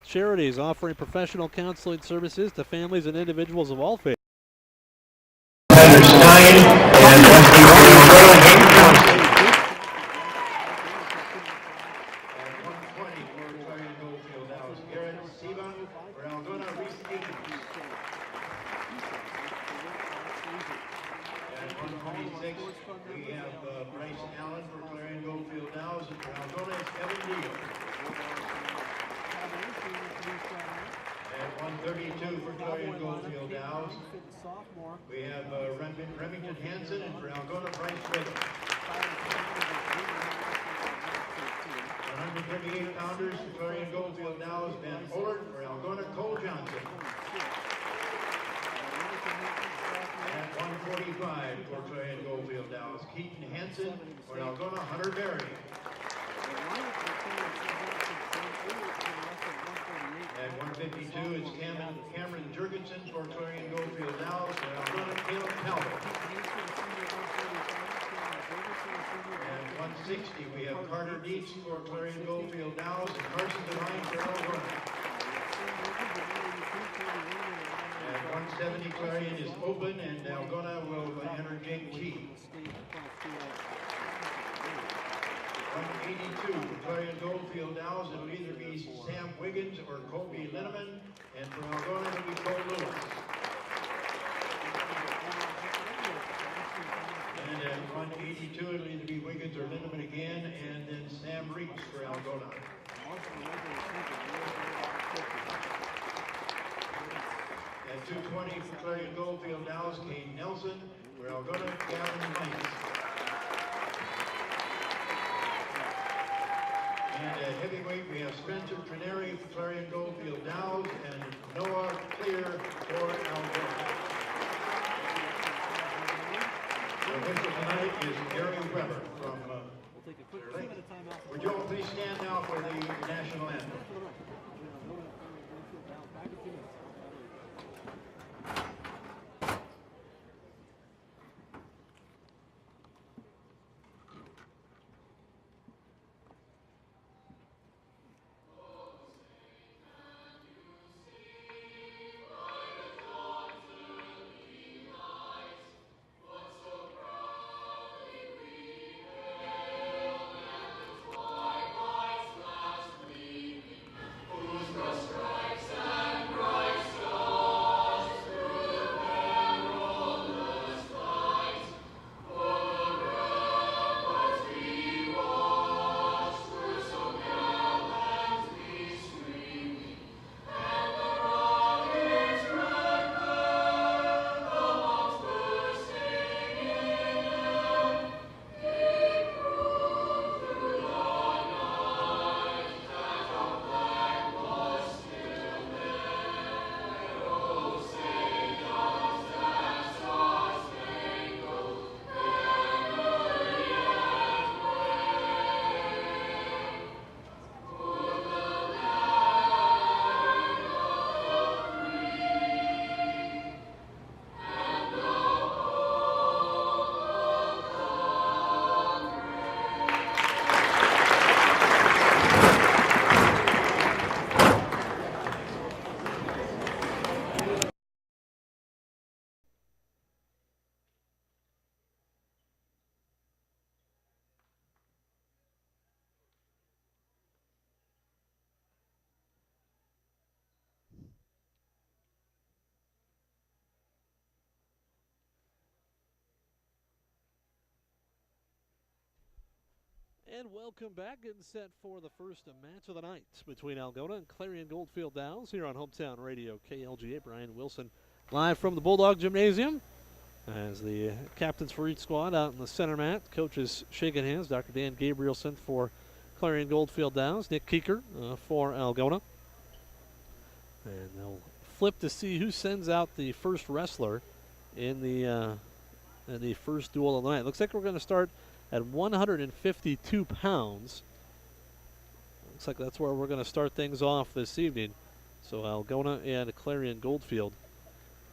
Charities offering professional counseling services to families and individuals of all faiths. We have Bryce Allen for Clarion-Goldfield Dows, and for Algona it's Evan Deal. At 132 for Clarion-Goldfield Dows, we have Remington Hansen, and for Algona Bryce Riddle. 138 pounders for Clarion-Goldfield Dows, Ben Ollert, for Algona Cole Johnson. At 145 for Clarion-Goldfield Dows, Keaton Hansen, for Algona Hunter Berry. At 152 it's Cameron Jurgensen for Clarion-Goldfield Dows, for Algona Caleb Talbot. At 160 we have Carter Dietz for Clarion-Goldfield Dows, and Carson Devine for Algona. At 170 Clarion is open, and Algona will enter Jake Key. 182 for Clarion-Goldfield Dows, it'll either be Sam Wiggins or Colby Linneman, and for Algona it'll be Cole Lewis. And at 182 it'll either be Wiggins or Linneman again, and then Sam Reeks for Algona. At 220 for Clarion-Goldfield Dows, Kane Nelson, for Algona Gavin Mice. And at heavyweight, we have Spencer Trineri for Clarion-Goldfield Dows and Noah Clear for Algona. The official tonight is Gary Weber from Clear Lake. Would you all please stand now for the national anthem? And welcome back, getting set for the first match of the night between Algona and Clarion-Goldfield Downs here on Hometown Radio KLGA. Brian Wilson live from the Bulldog Gymnasium as the captains for each squad out in the center mat. Coaches shaking hands. Dr. Dan Gabrielson for Clarion-Goldfield Downs, Nick Keeker for Algona. And they'll flip to see who sends out the first wrestler in the first duel of the night. Looks like we're going to start at 152 pounds. Looks like that's where we're going to start things off this evening. So Algona and Clarion-Goldfield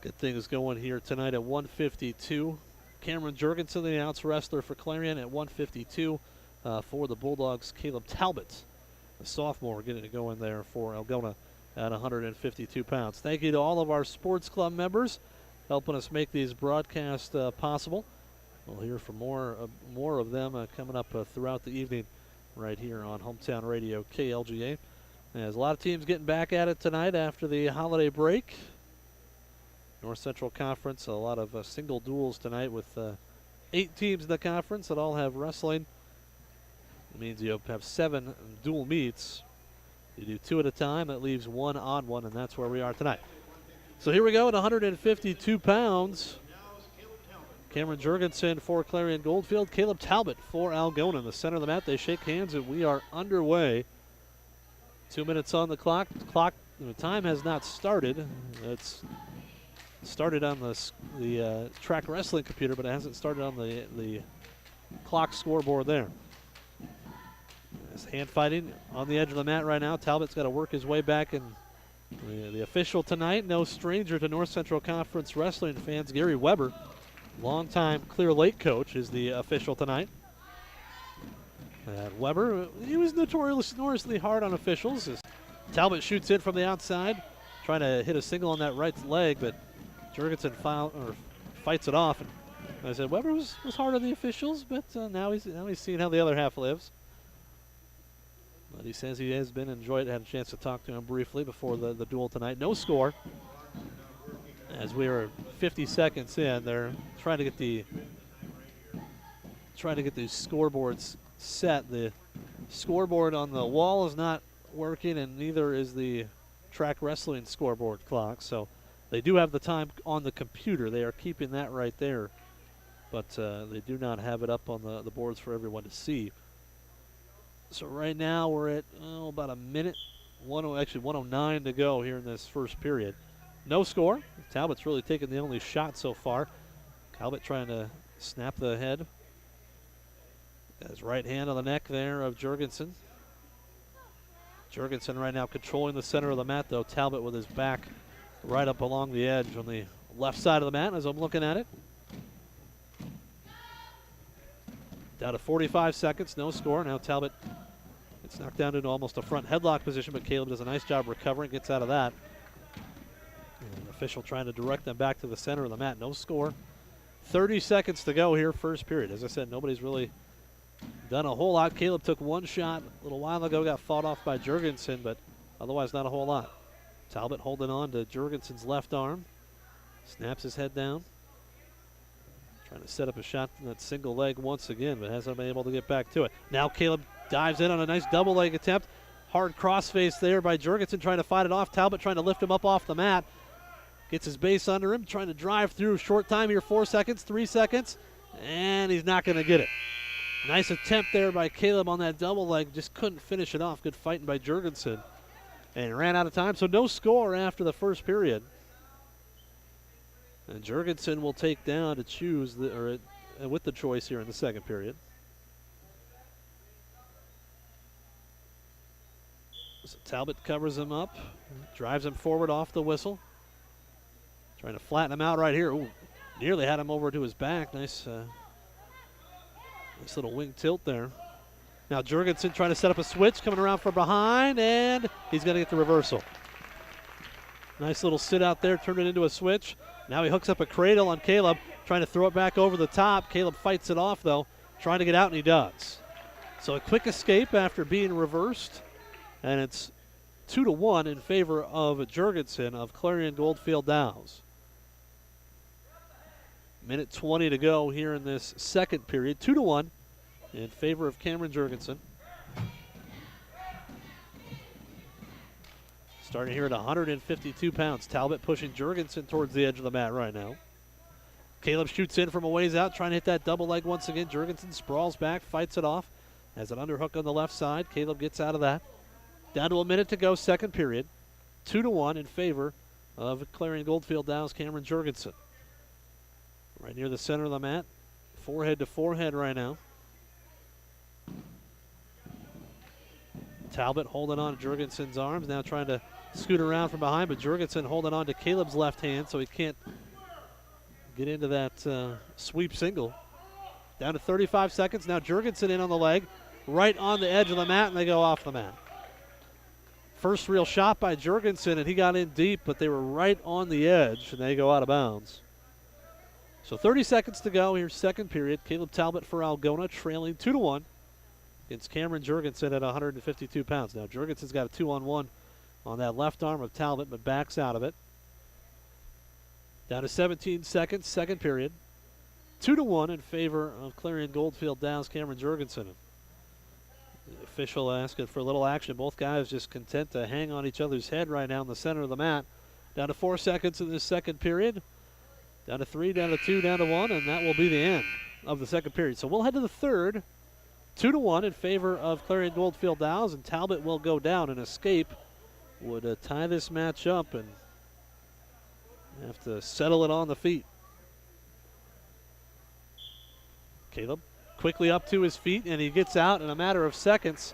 get things going here tonight at 152. Cameron Jurgensen, the outs wrestler for Clarion, at 152. For the Bulldogs, Caleb Talbot, a sophomore, getting it going there for Algona at 152 pounds. Thank you to all of our sports club members helping us make these broadcasts possible. We'll hear from more of them coming up throughout the evening right here on Hometown Radio KLGA. There's a lot of teams getting back at it tonight after the holiday break. North Central Conference, a lot of single duels tonight with 8 teams in the conference that all have wrestling. It means you have 7 dual meets. You do 2 at a time. That leaves 1 odd one, and that's where we are tonight. So here we go at 152 pounds. Cameron Jurgensen for Clarion-Goldfield. Caleb Talbot for Algona in the center of the mat. They shake hands, and we are underway. 2 minutes on the clock. The time has not started. It's started on the track wrestling computer, but it hasn't started on the clock scoreboard there. There's hand fighting on the edge of the mat right now. Talbot's got to work his way back, and the official tonight, no stranger to North Central Conference wrestling fans, Gary Weber, longtime Clear Lake coach, is the official tonight. And Weber, he was notoriously hard on officials. As Talbot shoots in from the outside, trying to hit a single on that right leg, but Jurgensen fights it off. And I said Weber was hard on the officials, but now he's seeing how the other half lives. But he says he has been enjoyed. Had a chance to talk to him briefly before the duel tonight. No score. As we are 50 seconds in, they're trying to get these scoreboards set. The scoreboard on the wall is not working, and neither is the track wrestling scoreboard clock. So they do have the time on the computer. They are keeping that right there, but they do not have it up on the boards for everyone to see. So right now we're at about a minute, 109 to go here in this first period. No score. Talbot's really taken the only shot so far. Talbot trying to snap the head. Got his right hand on the neck there of Jurgensen. Jurgensen right now controlling the center of the mat, though. Talbot with his back right up along the edge on the left side of the mat as I'm looking at it. Down to 45 seconds, no score. Now Talbot gets knocked down into almost a front headlock position, but Caleb does a nice job recovering, gets out of that. And the official trying to direct them back to the center of the mat. No score. 30 seconds to go here, first period. As I said, nobody's really done a whole lot. Caleb took one shot a little while ago, got fought off by Jurgensen, but otherwise not a whole lot. Talbot holding on to Jurgensen's left arm. Snaps his head down. Trying to set up a shot in that single leg once again, but hasn't been able to get back to it. Now Caleb dives in on a nice double leg attempt. Hard crossface there by Jurgensen trying to fight it off. Talbot trying to lift him up off the mat. Gets his base under him, trying to drive through. Short time here, 4 seconds, 3 seconds, and he's not going to get it. Nice attempt there by Caleb on that double leg. Just couldn't finish it off. Good fighting by Jurgensen. And ran out of time, so no score after the first period. And Jurgensen will take down to choose with the choice here in the second period. So Talbot covers him up, drives him forward off the whistle. Trying to flatten him out right here. Ooh, nearly had him over to his back. Nice little wing tilt there. Now Jurgensen trying to set up a switch, coming around from behind, and he's going to get the reversal. Nice little sit out there, turned it into a switch. Now he hooks up a cradle on Caleb, trying to throw it back over the top. Caleb fights it off, though, trying to get out, and he does. So a quick escape after being reversed, and it's 2-1 in favor of Jurgensen of Clarion-Goldfield Dows. Minute 20 to go here in this second period. 2-1 in favor of Cameron Jurgensen. Starting here at 152 pounds. Talbot pushing Jurgensen towards the edge of the mat right now. Caleb shoots in from a ways out, trying to hit that double leg once again. Jurgensen sprawls back, fights it off. Has an underhook on the left side. Caleb gets out of that. Down to a minute to go, second period. 2-1 in favor of Clarion-Goldfield Dows' Cameron Jurgensen. Right near the center of the mat. Forehead to forehead right now. Talbot holding on to Jurgensen's arms, now trying to scoot around from behind, but Jurgensen holding on to Caleb's left hand so he can't get into that sweep single. Down to 35 seconds. Now Jurgensen in on the leg, right on the edge of the mat, and they go off the mat. first real shot by Jurgensen, and he got in deep, but they were right on the edge, and they go out of bounds. So 30 seconds to go. Here's second period. Caleb Talbot for Algona trailing 2-1 against Cameron Jurgensen at 152 pounds. Now Jurgensen's got a 2-on-1 on that left arm of Talbot, but backs out of it. Down to 17 seconds, second period. 2-1 in favor of Clarion-Goldfield Dow's Cameron Jurgensen. The official asking for a little action. Both guys just content to hang on each other's head right now in the center of the mat. Down to 4 seconds in this second period. Down to 3, down to 2, down to 1, and that will be the end of the second period. So we'll head to the third. 2-1 in favor of Clarion-Goldfield Dow's, and Talbot will go down. An escape would tie this match up and have to settle it on the feet. Caleb quickly up to his feet, and he gets out in a matter of seconds.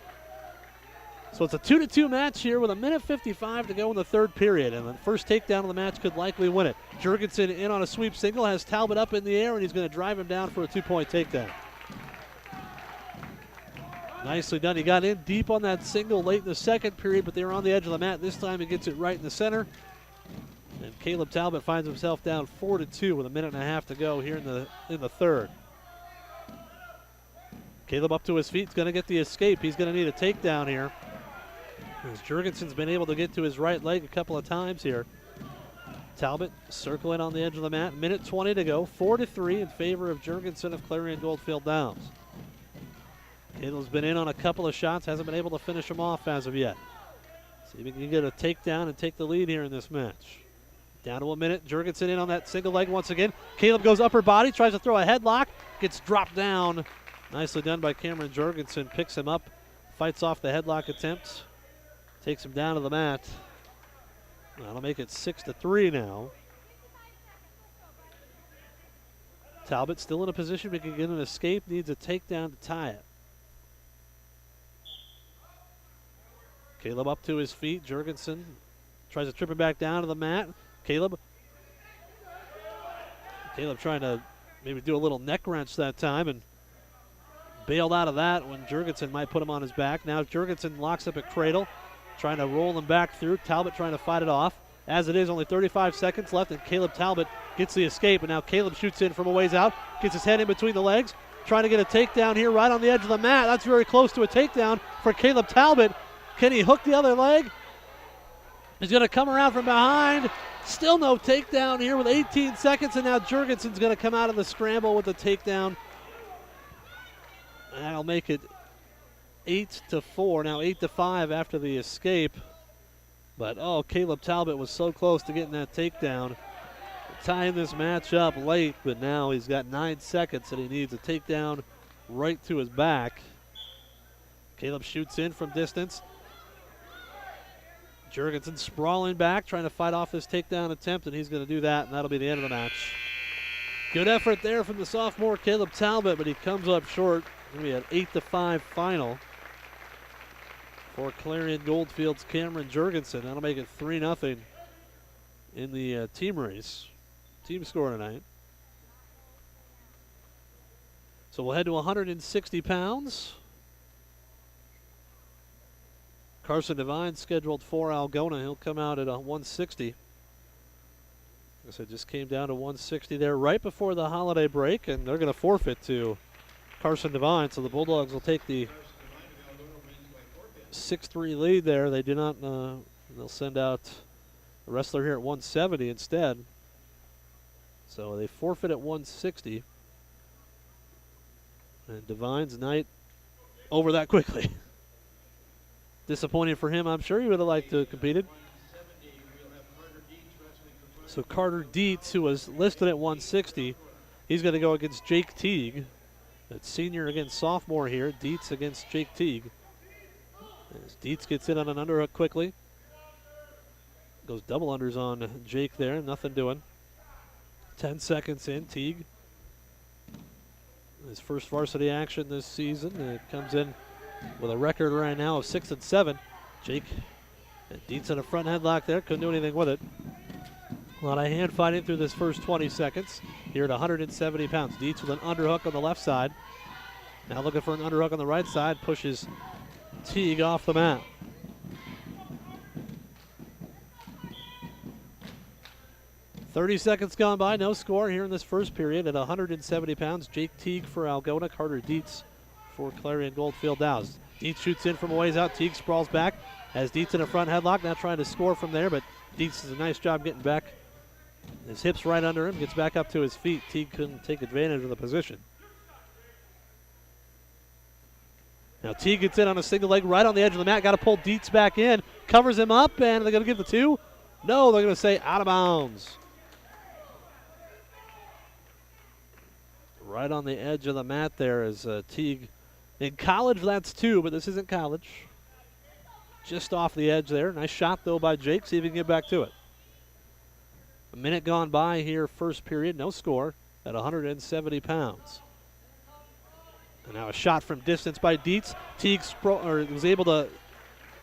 So it's a 2-2 match here with 1:55 to go in the third period, and the first takedown of the match could likely win it. Jurgensen in on a sweep single, has Talbot up in the air, and he's going to drive him down for a 2-point takedown. Nicely done. He got in deep on that single late in the second period, but they were on the edge of the mat. This time he gets it right in the center. And Caleb Talbot finds himself down 4-2 with 1.5 minutes to go here in the third. Caleb up to his feet, is going to get the escape. He's going to need a takedown here, as Jurgensen's been able to get to his right leg a couple of times here. Talbot circling on the edge of the mat. 1:20 to go. 4-3 in favor of Jurgensen of Clarion-Goldfield Downs. Caleb's been in on a couple of shots, hasn't been able to finish them off as of yet. See if he can get a takedown and take the lead here in this match. Down to a minute. Jurgensen in on that single leg once again. Caleb goes upper body, tries to throw a headlock, gets dropped down. Nicely done by Cameron Jurgensen. Picks him up, fights off the headlock attempt, takes him down to the mat. That'll make it 6-3 now. Talbot still in a position we can get an escape, needs a takedown to tie it. Caleb up to his feet. Jurgensen tries to trip him back down to the mat. Caleb trying to maybe do a little neck wrench that time and bailed out of that when Jurgensen might put him on his back. Now Jurgensen locks up a cradle, trying to roll him back through. Talbot trying to fight it off. As it is, only 35 seconds left, and Caleb Talbot gets the escape, and now Caleb shoots in from a ways out, gets his head in between the legs, trying to get a takedown here right on the edge of the mat. That's very close to a takedown for Caleb Talbot. Can he hook the other leg? He's going to come around from behind. Still no takedown here with 18 seconds, and now Jurgensen's going to come out of the scramble with the takedown. That'll make it 8-4. Now 8-5 after the escape. But, Caleb Talbot was so close to getting that takedown. Tying this match up late, but now he's got 9 seconds and he needs a takedown right to his back. Caleb shoots in from distance. Jurgensen sprawling back, trying to fight off this takedown attempt, and he's going to do that, and that'll be the end of the match. Good effort there from the sophomore Caleb Talbot, but he comes up short. We had 8-5 final for Clarion-Goldfield's Cameron Jurgensen. That'll make it 3-0 in the team race. Team score tonight. So we'll head to 160 pounds. Carson Devine scheduled for Algona. He'll come out at 160. Like I said, just came down to 160 there right before the holiday break, and they're going to forfeit to Carson Devine. So the Bulldogs will take the 6-3 lead there. They do not, they'll send out a wrestler here at 170 instead. So they forfeit at 160. And Devine's night over that quickly. Disappointing for him. I'm sure he would have liked to have competed. So Carter Dietz, who was listed at 160, he's going to go against Jake Teague. That's senior against sophomore here. Dietz against Jake Teague. As Dietz gets in on an underhook quickly. Goes double unders on Jake there. Nothing doing. 10 seconds in. Teague, his first varsity action this season. It comes in with a record right now of 6-7. Jake and Dietz in a front headlock there. Couldn't do anything with it. A lot of hand fighting through this first 20 seconds. Here at 170 pounds. Dietz with an underhook on the left side. Now looking for an underhook on the right side. Pushes Teague off the mat. 30 seconds gone by, no score here in this first period. At 170 pounds, Jake Teague for Algona, Carter Dietz for Clarion-Goldfield Dows. Dietz shoots in from a ways out. Teague sprawls back. Has Dietz in a front headlock, now trying to score from there, but Dietz does a nice job getting back. His hips right under him, gets back up to his feet. Teague couldn't take advantage of the position. Now Teague gets in on a single leg right on the edge of the mat. Got to pull Dietz back in. Covers him up, and they're going to give the two. No, they're going to say out of bounds. Right on the edge of the mat there is Teague. In college, that's two, but this isn't college. Just off the edge there. Nice shot, though, by Jake. See if he can get back to it. A minute gone by here, first period. No score at 170 pounds. And now a shot from distance by Dietz. Teague was able to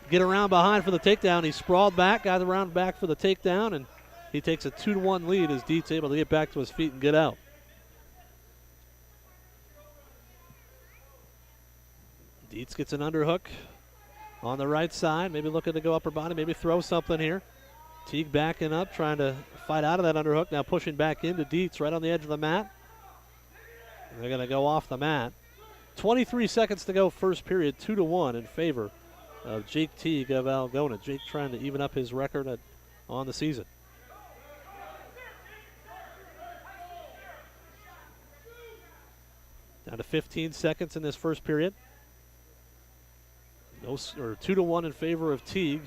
get around behind for the takedown. He sprawled back, got around back for the takedown, and he takes a 2-1 lead as Dietz able to get back to his feet and get out. Dietz gets an underhook on the right side. Maybe looking to go upper body, maybe throw something here. Teague backing up, trying to fight out of that underhook. Now pushing back into Dietz right on the edge of the mat. And they're going to go off the mat. 23 seconds to go, first period, 2-1 in favor of Jake Teague of Algona. Jake trying to even up his record on the season. Down to 15 seconds in this first period. 2-1 in favor of Teague.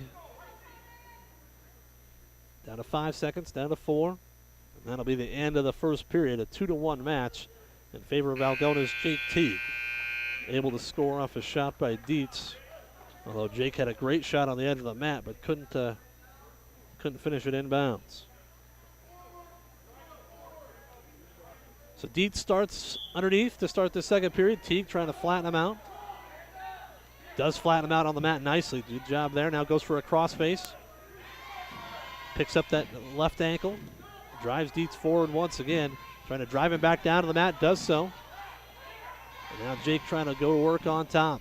Down to 5 seconds, down to 4. And that'll be the end of the first period, a 2-1 match in favor of Algona's Jake Teague. Able to score off a shot by Dietz. Although Jake had a great shot on the edge of the mat, but couldn't finish it inbounds. So Dietz starts underneath to start the second period. Teague trying to flatten him out. Does flatten him out on the mat nicely. Good job there. Now goes for a crossface. Picks up that left ankle. Drives Dietz forward once again. Trying to drive him back down to the mat. Does so. And now Jake trying to go to work on top.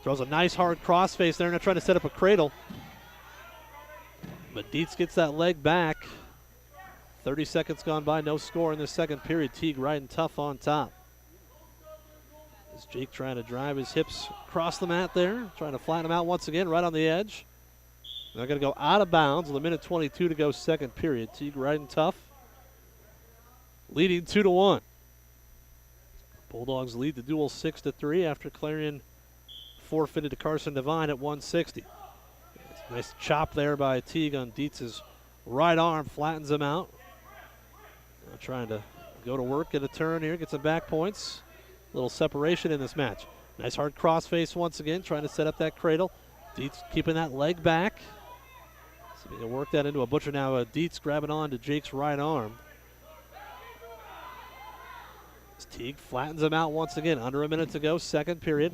Throws a nice hard crossface there. Now trying to set up a cradle. But Dietz gets that leg back. 30 seconds gone by. No score in the second period. Teague riding tough on top. As Jake trying to drive his hips across the mat there. Trying to flatten him out once again right on the edge. They're going to go out of bounds with a minute 22 to go second period. Teague riding tough. Leading 2-1. Bulldogs lead the duel 6-3 after Clarion forfeited to Carson Devine at 160. Nice chop there by Teague on Dietz's right arm. Flattens him out. Now trying to go to work, get a turn here, get some back points. A little separation in this match. Nice hard crossface once again, trying to set up that cradle. Dietz keeping that leg back. So he can work that into a butcher now. Dietz grabbing on to Jake's right arm. As Teague flattens him out once again. Under a minute to go, second period.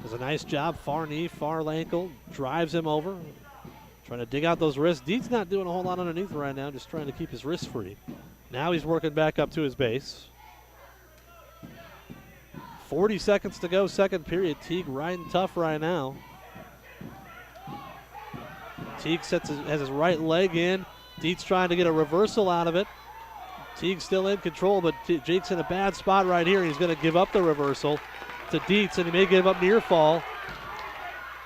Does a nice job, far knee, far ankle. Drives him over. Trying to dig out those wrists. Dietz not doing a whole lot underneath right now, just trying to keep his wrists free. Now he's working back up to his base. 40 seconds to go, second period. Teague riding tough right now. Teague has his right leg in. Dietz trying to get a reversal out of it. Teague's still in control, but Jake's in a bad spot right here. He's going to give up the reversal to Dietz, and he may give up near fall.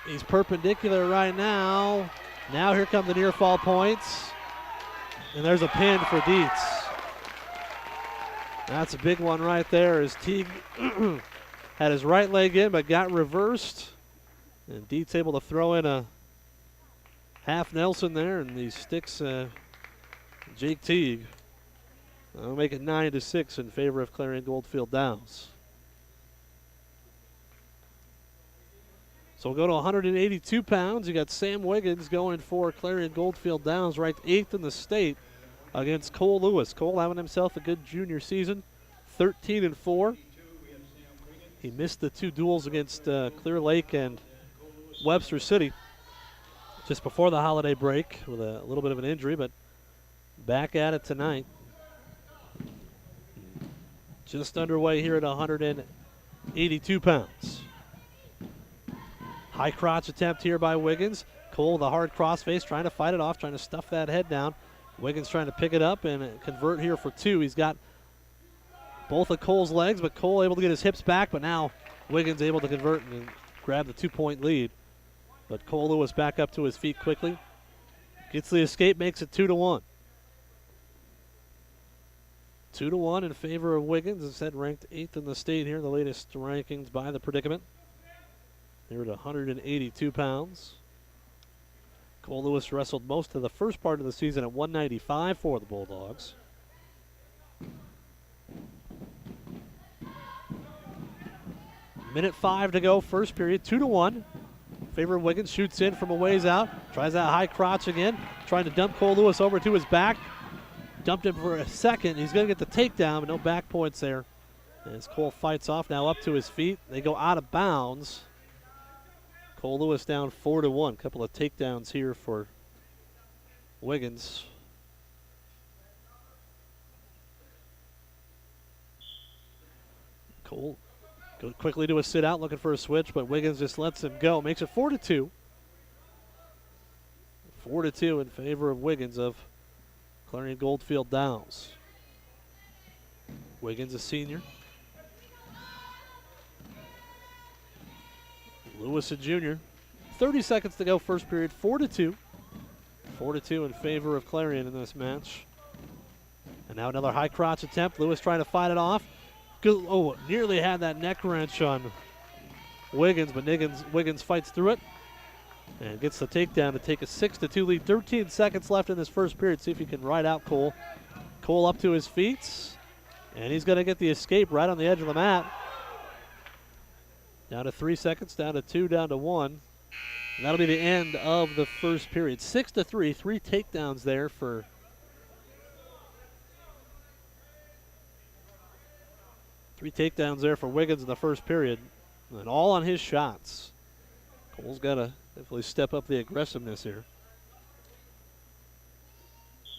He's perpendicular right now. Now here come the near fall points. And there's a pin for Dietz. That's a big one right there as Teague had his right leg in but got reversed. And Dietz able to throw in a half Nelson there, and he sticks Jake Teague. That'll make it 9-6 in favor of Clarion-Goldfield Downs. So we'll go to 182 pounds. You got Sam Wiggins going for Clarion-Goldfield Downs, ranked 8th in the state against Cole Lewis. Cole having himself a good junior season, 13-4. He missed the two duels against Clear Lake and Webster City just before the holiday break with a little bit of an injury, but back at it tonight. Just underway here at 182 pounds. High crotch attempt here by Wiggins. Cole, the hard crossface, trying to fight it off, trying to stuff that head down. Wiggins trying to pick it up and convert here for two. He's got both of Cole's legs, but Cole able to get his hips back, but now Wiggins able to convert and grab the 2-point lead. But Cole Lewis back up to his feet quickly. Gets the escape, makes it 2-1. 2-1 in favor of Wiggins. As I said, ranked 8th in the state here, the latest rankings by the predicament. They're at 182 pounds. Cole Lewis wrestled most of the first part of the season at 195 for the Bulldogs. Minute 5 to go, first period, 2-1. Favor of Wiggins, shoots in from a ways out. Tries that high crotch again. Trying to dump Cole Lewis over to his back. Dumped him for a second. He's going to get the takedown, but no back points there. As Cole fights off, now up to his feet. They go out of bounds. Cole Lewis down 4-1. Couple of takedowns here for Wiggins. Cole goes quickly to a sit out, looking for a switch, but Wiggins just lets him go. Makes it 4-2. 4-2 in favor of Wiggins of Clarion-Goldfield Downs. Wiggins, a senior. Lewis, a junior. 30 seconds to go, first period, 4-2. 4-2 in favor of Clarion in this match. And now another high crotch attempt. Lewis trying to fight it off. Good, oh, nearly had that neck wrench on Wiggins, but Wiggins fights through it and gets the takedown to take a 6-2 lead. 13 seconds left in this first period. See if he can ride out Cole. Cole up to his feet, and he's going to get the escape right on the edge of the mat. Down to 3 seconds, down to 2, down to 1. And that'll be the end of the first period. 6-3, 3 takedowns there for Wiggins in the first period. And all on his shots. Cole's got to definitely step up the aggressiveness here.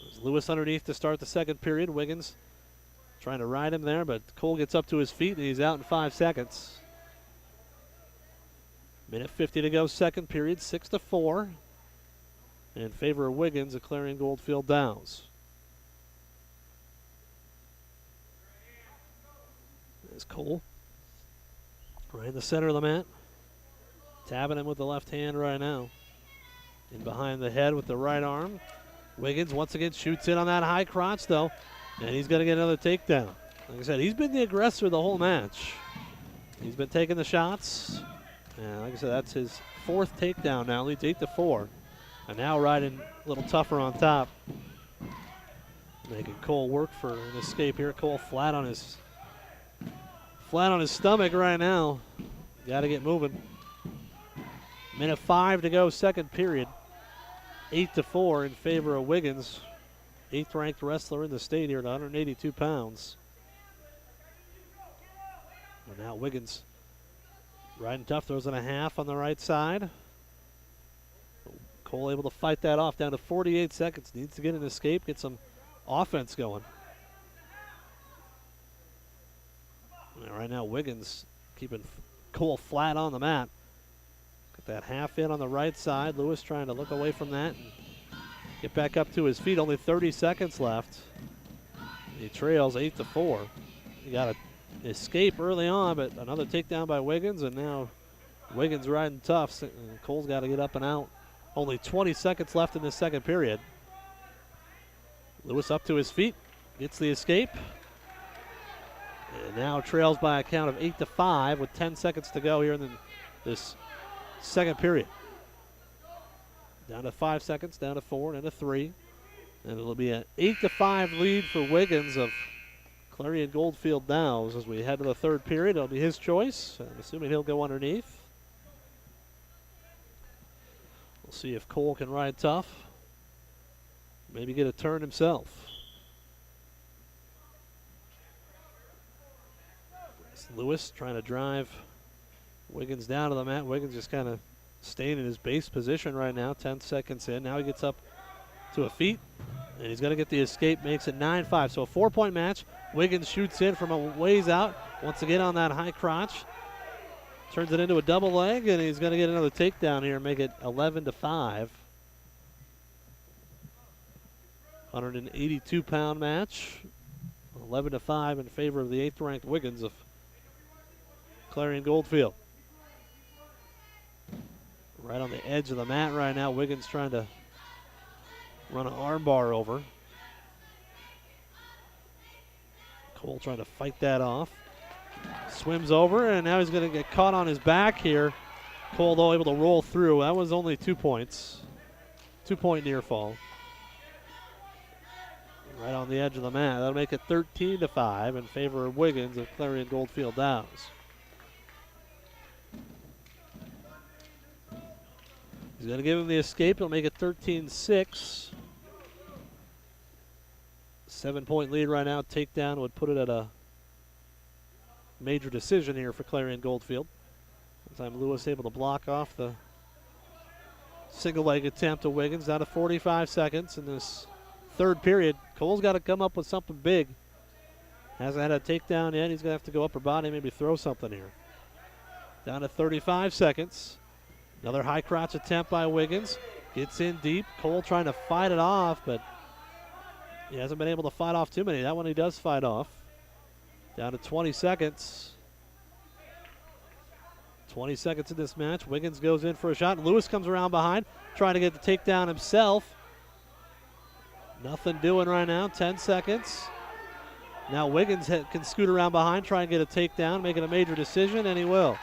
There's Lewis underneath to start the second period. Wiggins trying to ride him there, but Cole gets up to his feet and he's out in 5 seconds. Minute 50 to go, second period, 6-4. In favor of Wiggins at Clarion-Goldfield Downs. There's Cole. Right in the center of the mat. Tabbing him with the left hand right now. In behind the head with the right arm. Wiggins once again shoots in on that high crotch though. And he's going to get another takedown. Like I said, he's been the aggressor the whole match. He's been taking the shots. And like I said, that's his 4th takedown now. Leads 8-4. And now riding a little tougher on top. Making Cole work for an escape here. Cole flat on his stomach right now. Got to get moving. Minute 5 to go, second period. 8-4 in favor of Wiggins. 8th ranked wrestler in the state here at 182 pounds. And now Wiggins riding tough, throws in a half on the right side. Cole able to fight that off, down to 48 seconds. Needs to get an escape, get some offense going. And right now Wiggins keeping Cole flat on the mat. Got that half in on the right side. Lewis trying to look away from that and get back up to his feet. Only 30 seconds left. He trails 8-4. He got an escape early on, but another takedown by Wiggins, and now Wiggins riding tough. Cole's got to get up and out. Only 20 seconds left in this second period. Lewis up to his feet, gets the escape, and now trails by a count of 8-5 with 10 seconds to go here in this second period. Down to 5 seconds, down to 4, and to 3. And it'll be an 8-5 lead for Wiggins of Clarion-Goldfield Downs as we head to the third period. It'll be his choice. I'm assuming he'll go underneath. We'll see if Cole can ride tough. Maybe get a turn himself. It's Lewis trying to drive Wiggins down to the mat. Wiggins just kind of staying in his base position right now. 10 seconds in. Now he gets up to a feet, and he's going to get the escape. Makes it 9-5. So a 4-point match. Wiggins shoots in from a ways out. Once again on that high crotch. Turns it into a double leg, and he's going to get another takedown here and make it 11-5. 182-pound match. 11-5 in favor of the 8th-ranked Wiggins of Clarion-Goldfield. Right on the edge of the mat right now. Wiggins trying to run an arm bar over. Cole trying to fight that off. Swims over, and now he's going to get caught on his back here. Cole, though, able to roll through. That was only 2 points. 2-point near fall. Right on the edge of the mat. That'll make it 13-5 in favor of Wiggins of Clarion-Goldfield Downs. He's going to give him the escape. It'll make it 13-6. 7-point lead right now. Takedown would put it at a major decision here for Clarion-Goldfield. Time Lewis able to block off the single leg attempt of Wiggins. Down to 45 seconds in this third period. Cole's got to come up with something big. Hasn't had a takedown yet. He's going to have to go upper body, maybe throw something here. Down to 35 seconds. Another high crotch attempt by Wiggins. Gets in deep. Cole trying to fight it off, but he hasn't been able to fight off too many. That one he does fight off. Down to 20 seconds. 20 seconds in this match. Wiggins goes in for a shot. Lewis comes around behind, trying to get the takedown himself. Nothing doing right now. 10 seconds. Now Wiggins can scoot around behind, try and get a takedown, make it a major decision, and he will.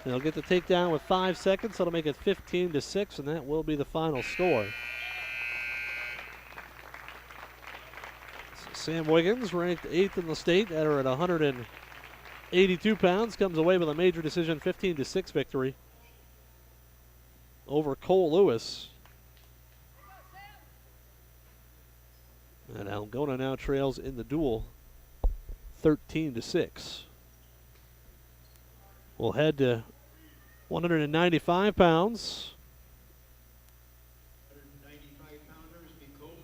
He'll get the takedown with 5 seconds. That'll make it 15-6, and that will be the final score. Sam Wiggins, ranked 8th in the state, at 182 pounds, comes away with a major decision 15-6 victory over Cole Lewis. And Algona now trails in the duel 13-6. We'll head to 195 pounds. 195-pounders be Colby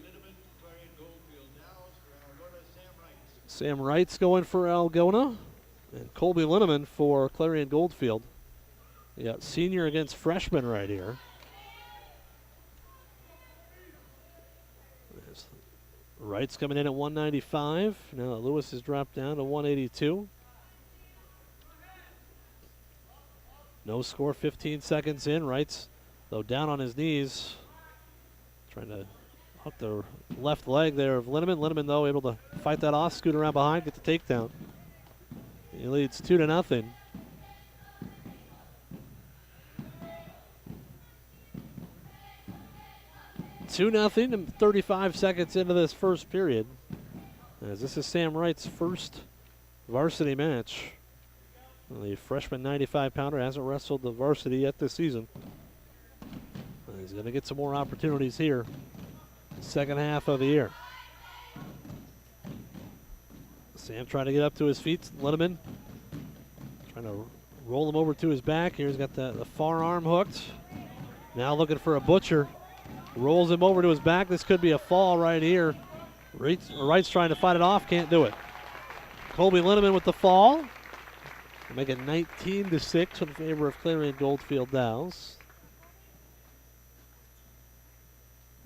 Linneman, Clarion-Goldfield Downs for Algona, Sam Wright. Sam Wright's going for Algona, and Colby Linneman for Clarion-Goldfield. You got senior against freshman right here. Wright's coming in at 195. Now Lewis has dropped down to 182. No score, 15 seconds in. Wright's, though, down on his knees. Trying to hook the left leg there of Linneman. Linneman, though, able to fight that off, scoot around behind, get the takedown. He leads 2-0. And 35 seconds into this first period. As this is Sam Wright's first varsity match. The freshman 95-pounder hasn't wrestled the varsity yet this season. He's going to get some more opportunities here second half of the year. Sam trying to get up to his feet. Linneman trying to roll him over to his back. Here he's got the far arm hooked. Now looking for a butcher. Rolls him over to his back. This could be a fall right here. Wright's trying to fight it off. Can't do it. Colby Linneman with the fall. Make it 19-6 in favor of Clarion-Goldfield Downs.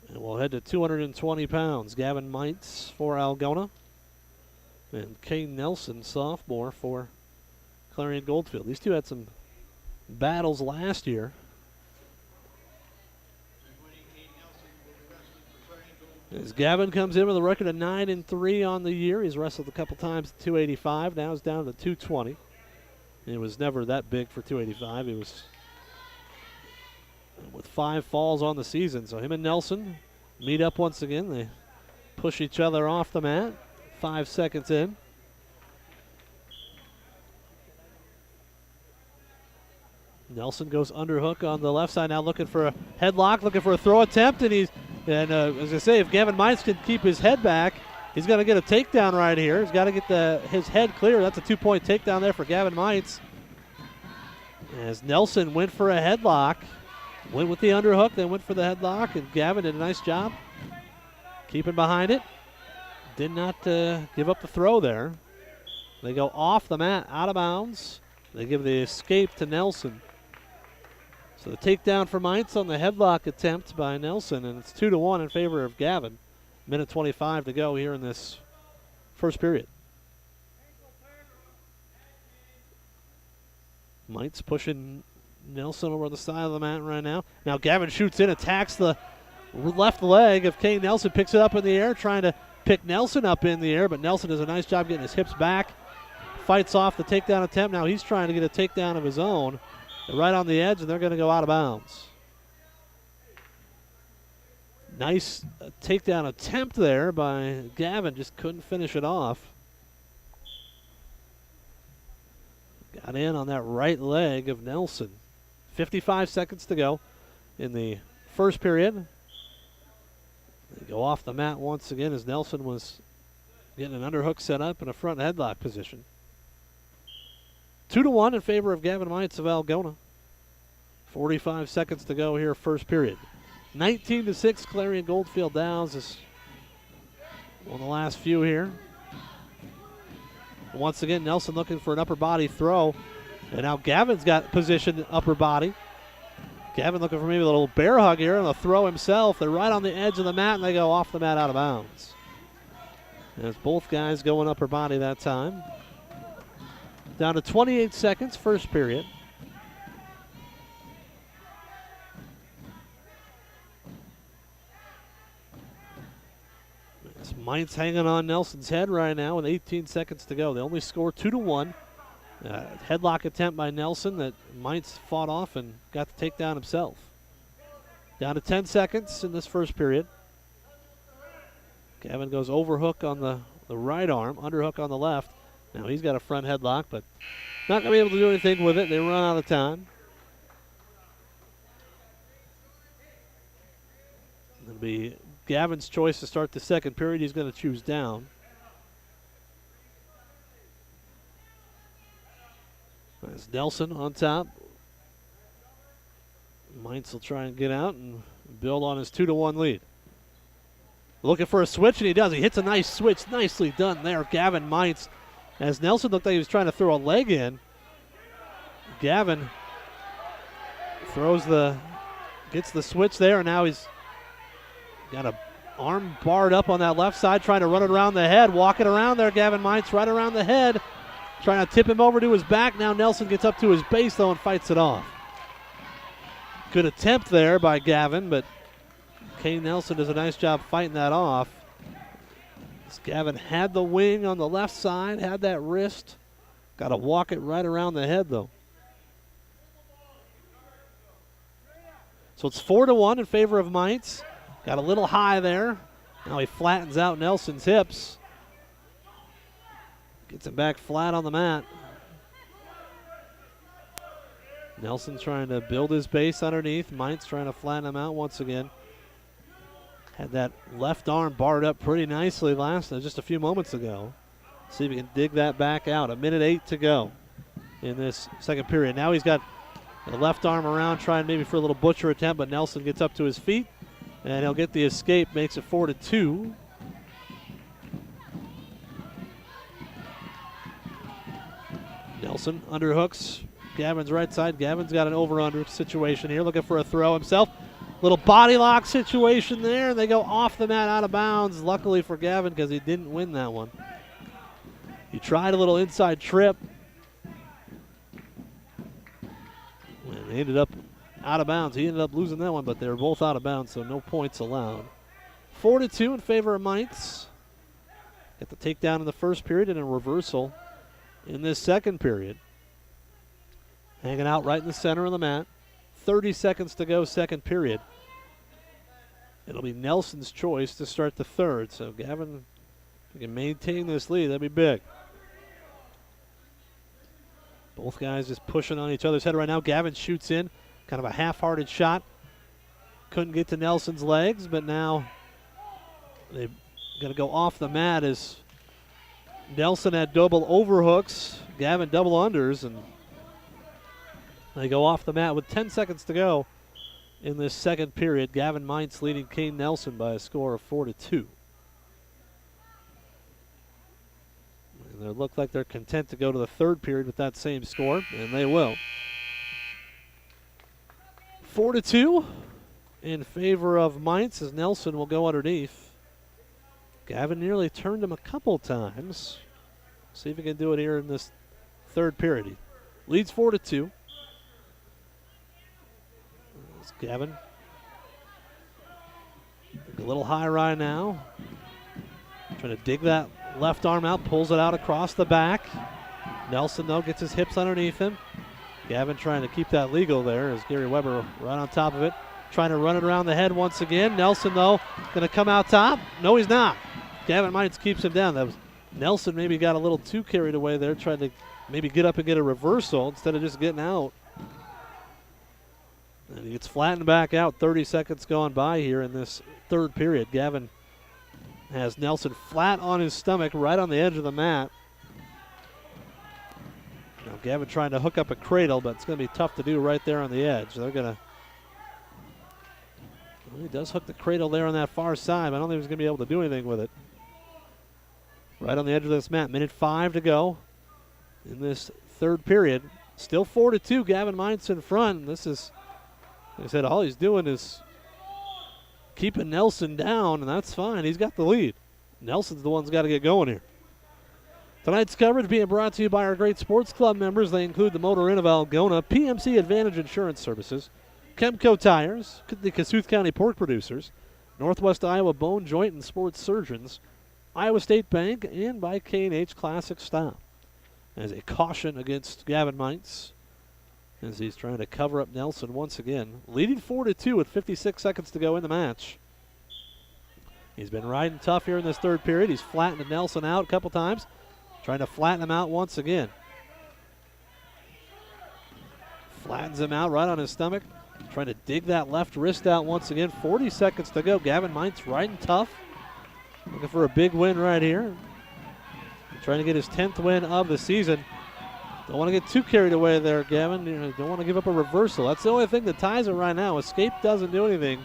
And we'll head to 220 pounds. Gavin Meitz for Algona. And Kane Nelson, sophomore, for Clarion-Goldfield. These two had some battles last year. As Gavin comes in with a record of 9-3 on the year. He's wrestled a couple times at 285. Now he's down to 220. It was never that big for 285. He was with 5 falls on the season. So him and Nelson meet up once again. They push each other off the mat. 5 seconds in. Nelson goes underhook on the left side now, looking for a headlock, looking for a throw attempt, and as I say, if Gavin Meitz can keep his head back, he's going to get a takedown right here. He's got to get his head clear. That's a 2-point takedown there for Gavin Meitz. As Nelson went for a headlock, went with the underhook, then went for the headlock, and Gavin did a nice job keeping behind it. Did not give up the throw there. They go off the mat, out of bounds. They give the escape to Nelson. So the takedown for Meitz on the headlock attempt by Nelson, and it's 2-1 in favor of Gavin. Minute 25 to go here in this first period. Might's pushing Nelson over the side of the mat right now. Now Gavin shoots in, attacks the left leg of Kane Nelson, picks it up in the air, trying to pick Nelson up in the air, but Nelson does a nice job getting his hips back. Fights off the takedown attempt. Now he's trying to get a takedown of his own. They're right on the edge, and they're going to go out of bounds. Nice takedown attempt there by Gavin, just couldn't finish it off. Got in on that right leg of Nelson. 55 seconds to go in the first period. They go off the mat once again as Nelson was getting an underhook set up in a front headlock position. 2-1 in favor of Gavin Mites of Algona. 45 seconds to go here, first period. 19-6, Clarion-Goldfield Downs is one of the last few here. Once again, Nelson looking for an upper body throw. And now Gavin's got positioned upper body. Gavin looking for maybe a little bear hug here and a throw himself. They're right on the edge of the mat, and they go off the mat out of bounds. As both guys going upper body that time. Down to 28 seconds, first period. Mites hanging on Nelson's head right now with 18 seconds to go. They only score 2-1. Headlock attempt by Nelson that Mites fought off and got the takedown himself. Down to 10 seconds in this first period. Gavin goes overhook on the right arm, underhook on the left. Now he's got a front headlock, but not going to be able to do anything with it. They run out of time. It'll be Gavin's choice to start the second period. He's going to choose down. That's Nelson on top. Mites will try and get out and build on his 2-1 lead. Looking for a switch, and he does. He hits a nice switch. Nicely done there, Gavin Mites. As Nelson looked like he was trying to throw a leg in, Gavin gets the switch there, and now he's got a arm barred up on that left side, trying to run it around the head. Walking around there, Gavin Mites, right around the head. Trying to tip him over to his back. Now Nelson gets up to his base, though, and fights it off. Good attempt there by Gavin, but Kane Nelson does a nice job fighting that off. Gavin had the wing on the left side, had that wrist. Got to walk it right around the head, though. So it's 4-1 in favor of Mites. Got a little high there. Now he flattens out Nelson's hips. Gets him back flat on the mat. Nelson trying to build his base underneath. Mites trying to flatten him out once again. Had that left arm barred up pretty nicely just a few moments ago. See if he can dig that back out. 1:08 to go in this second period. Now he's got the left arm around, trying maybe for a little butcher attempt, but Nelson gets up to his feet, and he'll get the escape, makes it 4-2. Nelson underhooks Gavin's right side. Gavin's got an over-under situation here, looking for a throw himself. Little body lock situation there, and they go off the mat out of bounds. Luckily for Gavin, because he didn't win that one. He tried a little inside trip, and they ended up out of bounds. He ended up losing that one, but they were both out of bounds, so no points allowed. 4-2 in favor of Mites. Got the takedown in the first period and a reversal in this second period. Hanging out right in the center of the mat. 30 seconds to go, second period. It'll be Nelson's choice to start the third. So Gavin, if he can maintain this lead, that'd be big. Both guys just pushing on each other's head right now. Gavin shoots in, kind of a half-hearted shot. Couldn't get to Nelson's legs, but now they're going to go off the mat as Nelson had double overhooks. Gavin double unders, and they go off the mat with 10 seconds to go in this second period. Gavin Mites leading Kane Nelson by a score of 4-2. And they look like they're content to go to the third period with that same score, and they will. 4-2 in favor of Mites as Nelson will go underneath. Gavin nearly turned him a couple times. See if he can do it here in this third period. He leads 4-2. Gavin a little high right now. Trying to dig that left arm out, pulls it out across the back. Nelson, though, gets his hips underneath him. Gavin trying to keep that legal there as Gary Weber right on top of it. Trying to run it around the head once again. Nelson, though, going to come out top. No, he's not. Gavin Mites keeps him down. That was Nelson maybe got a little too carried away there, trying to maybe get up and get a reversal instead of just getting out. And he gets flattened back out. 30 seconds gone by here in this third period. Gavin has Nelson flat on his stomach right on the edge of the mat. Now Gavin trying to hook up a cradle, but it's going to be tough to do right there on the edge. They're going to... Well, he does hook the cradle there on that far side, but I don't think he's going to be able to do anything with it. Right on the edge of this mat. Minute 5 to go in this third period. Still 4-2. Gavin Mites in front. This is, like I said, all he's doing is keeping Nelson down, and that's fine. He's got the lead. Nelson's the one who's got to get going here. Tonight's coverage being brought to you by our great sports club members. They include the Motor Inn of Algona, PMC Advantage Insurance Services, Chemco Tires, the Kasuth County Pork Producers, Northwest Iowa Bone, Joint, and Sports Surgeons, Iowa State Bank, and by K&H Classic Stop. As a caution against Gavin Mites, as he's trying to cover up Nelson once again. Leading 4-2 with 56 seconds to go in the match. He's been riding tough here in this third period. He's flattened Nelson out a couple times. Trying to flatten him out once again. Flattens him out right on his stomach. Trying to dig that left wrist out once again. 40 seconds to go. Gavin Mites riding tough. Looking for a big win right here. Trying to get his 10th win of the season. Don't want to get too carried away there, Gavin. Don't want to give up a reversal. That's the only thing that ties it right now. Escape doesn't do anything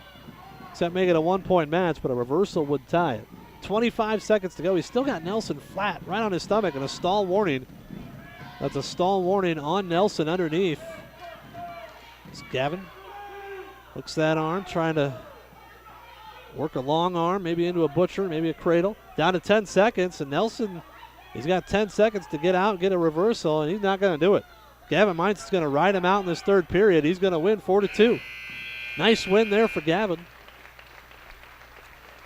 except make it a one-point match, but a reversal would tie it. 25 seconds to go. He's still got Nelson flat right on his stomach and a stall warning. That's a stall warning on Nelson underneath. It's Gavin hooks that arm, trying to work a long arm, maybe into a butcher, maybe a cradle. Down to 10 seconds, and Nelson, he's got 10 seconds to get out and get a reversal, and he's not going to do it. Gavin Mites is going to ride him out in this third period. He's going to win 4-2. Nice win there for Gavin.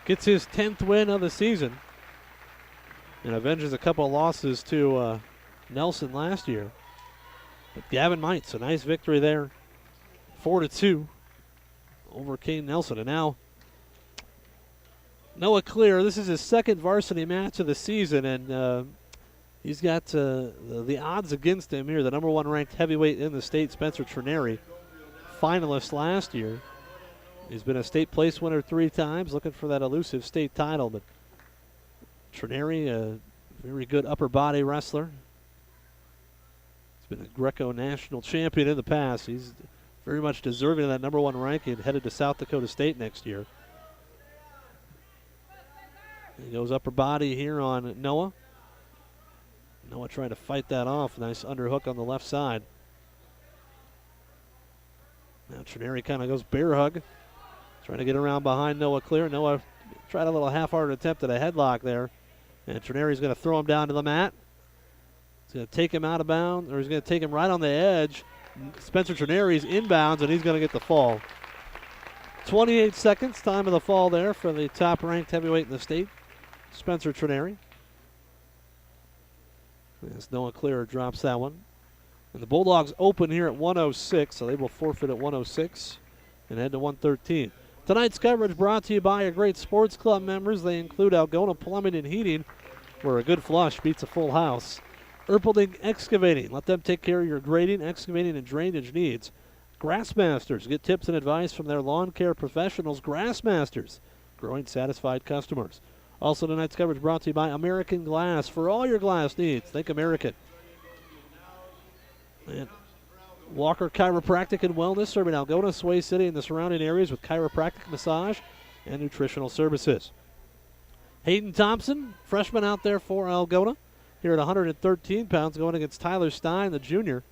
Gets his 10th win of the season and avenges a couple of losses to Nelson last year. But Gavin Mites, a nice victory there. 4-2 over Kane Nelson. And now Noah Clear, this is his second varsity match of the season, and he's got the odds against him here. The number 1 ranked heavyweight in the state, Spencer Trineri, finalist last year. He's been a state place winner 3 times, looking for that elusive state title. But Trineri, a very good upper body wrestler. He's been a Greco national champion in the past. He's very much deserving of that number 1 ranking, headed to South Dakota State next year. He goes upper body here on Noah. Noah trying to fight that off. Nice underhook on the left side. Now Trineri kind of goes bear hug. Trying to get around behind Noah Clear. Noah tried a little half-hearted attempt at a headlock there. And Trineri's going to throw him down to the mat. He's going to take him out of bounds, or he's going to take him right on the edge. Spencer Trineri's inbounds, and he's going to get the fall. 28 seconds, time of the fall there for the top-ranked heavyweight in the state, Spencer Trineri. As Noah Clear drops that one. And the Bulldogs open here at 106, so they will forfeit at 106 and head to 113. Tonight's coverage brought to you by our great sports club members. They include Algona Plumbing and Heating, where a good flush beats a full house. Erpelding Excavating. Let them take care of your grading, excavating, and drainage needs. Grassmasters. Get tips and advice from their lawn care professionals. Grassmasters. Growing satisfied customers. Also tonight's coverage brought to you by American Glass. For all your glass needs, think American. And Walker Chiropractic and Wellness, serving Algona, Sway City, and the surrounding areas with chiropractic, massage, and nutritional services. Hayden Thompson, freshman out there for Algona, here at 113 pounds, going against Tyler Stein, the junior.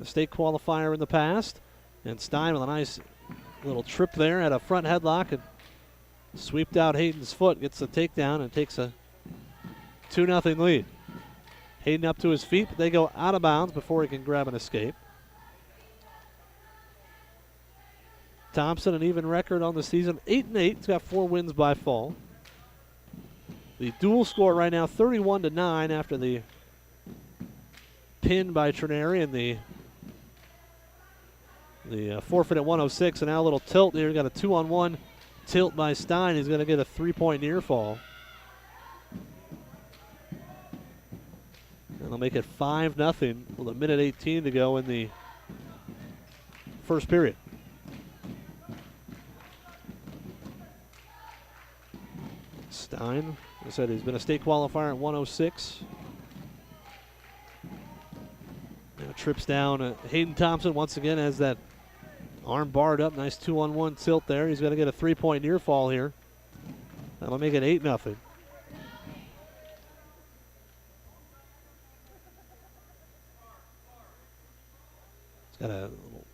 A state qualifier in the past. And Stein with a nice little trip there, had a front headlock and Sweeped out Hayden's foot, gets the takedown, and takes a 2-0 lead. Hayden up to his feet, but they go out of bounds before he can grab an escape. Thompson, an even record on the season, 8-8. He's got 4 wins by fall. The dual score right now, 31-9 after the pin by Trineri and the forfeit at 106. And now a little tilt here. Got a 2-on-1 tilt by Stein. He's going to get a 3-point near fall. And they'll make it 5-0 with a minute 18 to go in the first period. Stein, I said he's been a state qualifier at 106. Now trips down. Hayden Thompson once again has that arm barred up. Nice 2-on-1 tilt there. He's going to get a 3-point near fall here. That'll make it 8-0. Got a little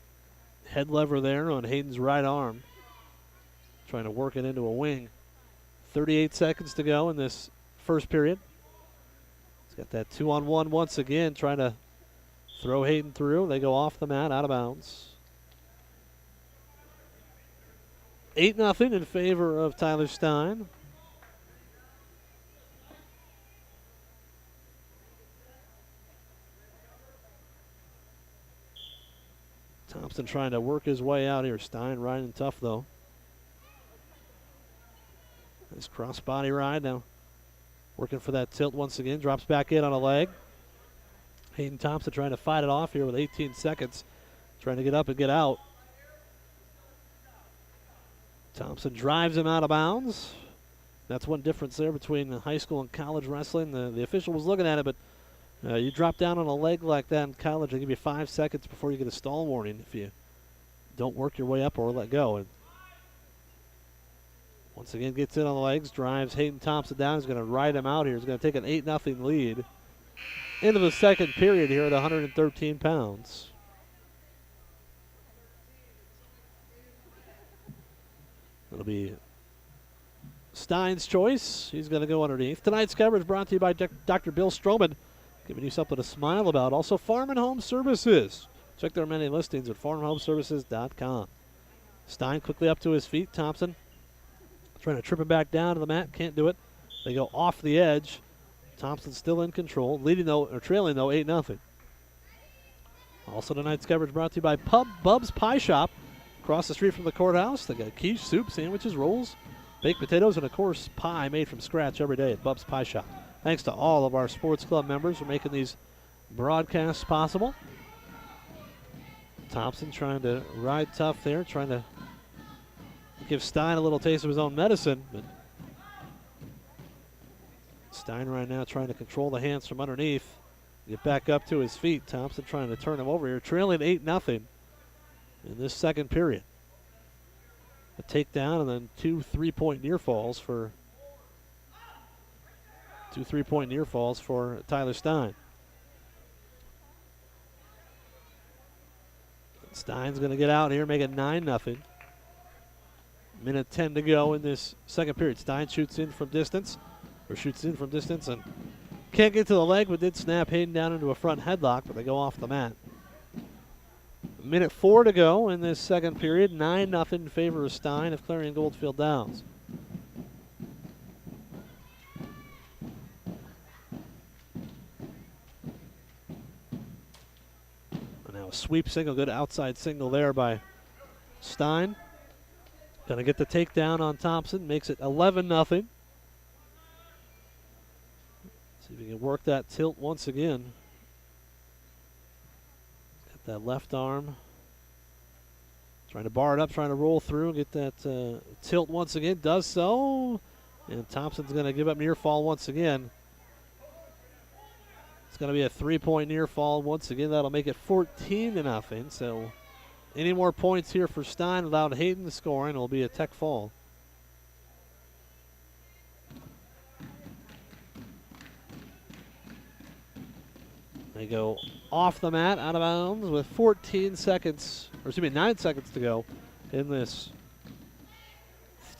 head lever there on Hayden's right arm. Trying to work it into a wing. 38 seconds to go in this first period. He's got that 2-on-1 once again, trying to throw Hayden through. They go off the mat, out of bounds. 8-0 in favor of Tyler Stein. Thompson trying to work his way out here. Stein riding tough, though. Nice cross-body ride now. Working for that tilt once again. Drops back in on a leg. Hayden Thompson trying to fight it off here with 18 seconds. Trying to get up and get out. Thompson drives him out of bounds. That's one difference there between high school and college wrestling. The official was looking at it, but you drop down on a leg like that in college, they give you 5 seconds before you get a stall warning if you don't work your way up or let go. And once again, gets in on the legs, drives Hayden Thompson down. He's going to ride him out here. He's going to take an 8-0 lead into the second period here at 113 pounds. It'll be Stein's choice. He's going to go underneath. Tonight's coverage brought to you by Dr. Bill Stroman, giving you something to smile about. Also, Farm and Home Services. Check their many listings at farmhomeservices.com. Stein quickly up to his feet. Thompson trying to trip him back down to the mat. Can't do it. They go off the edge. Thompson still in control. Trailing though 8-0. Also tonight's coverage brought to you by Bub's Pie Shop. Across the street from the courthouse. They got quiche, soup, sandwiches, rolls, baked potatoes, and of course pie made from scratch every day at Bub's Pie Shop. Thanks to all of our sports club members for making these broadcasts possible. Thompson trying to ride tough there, trying to give Stein a little taste of his own medicine. But Stein right now trying to control the hands from underneath. Get back up to his feet. Thompson trying to turn him over here, trailing 8-0 in this second period. A takedown and then 2 3-point near falls for Tyler Stein. Stein's going to get out here, make it 9-0. Minute 10 to go in this second period. Stein shoots in from distance, and can't get to the leg, but did snap Hayden down into a front headlock, but they go off the mat. Minute 4 to go in this second period. 9-0 in favor of Stein of Clarion-Goldfield Downs. And now a sweep single, good outside single there by Stein. Gonna get the takedown on Thompson, makes it 11-0. See if we can work that tilt once again. Got that left arm. Trying to bar it up, trying to roll through, get that tilt once again. Does so. And Thompson's going to give up near fall once again. It's going to be a 3-point near fall once again. That'll make it 14-0. So any more points here for Stein without Hayden scoring, it'll be a tech fall. They go off the mat, out of bounds with 9 seconds to go in this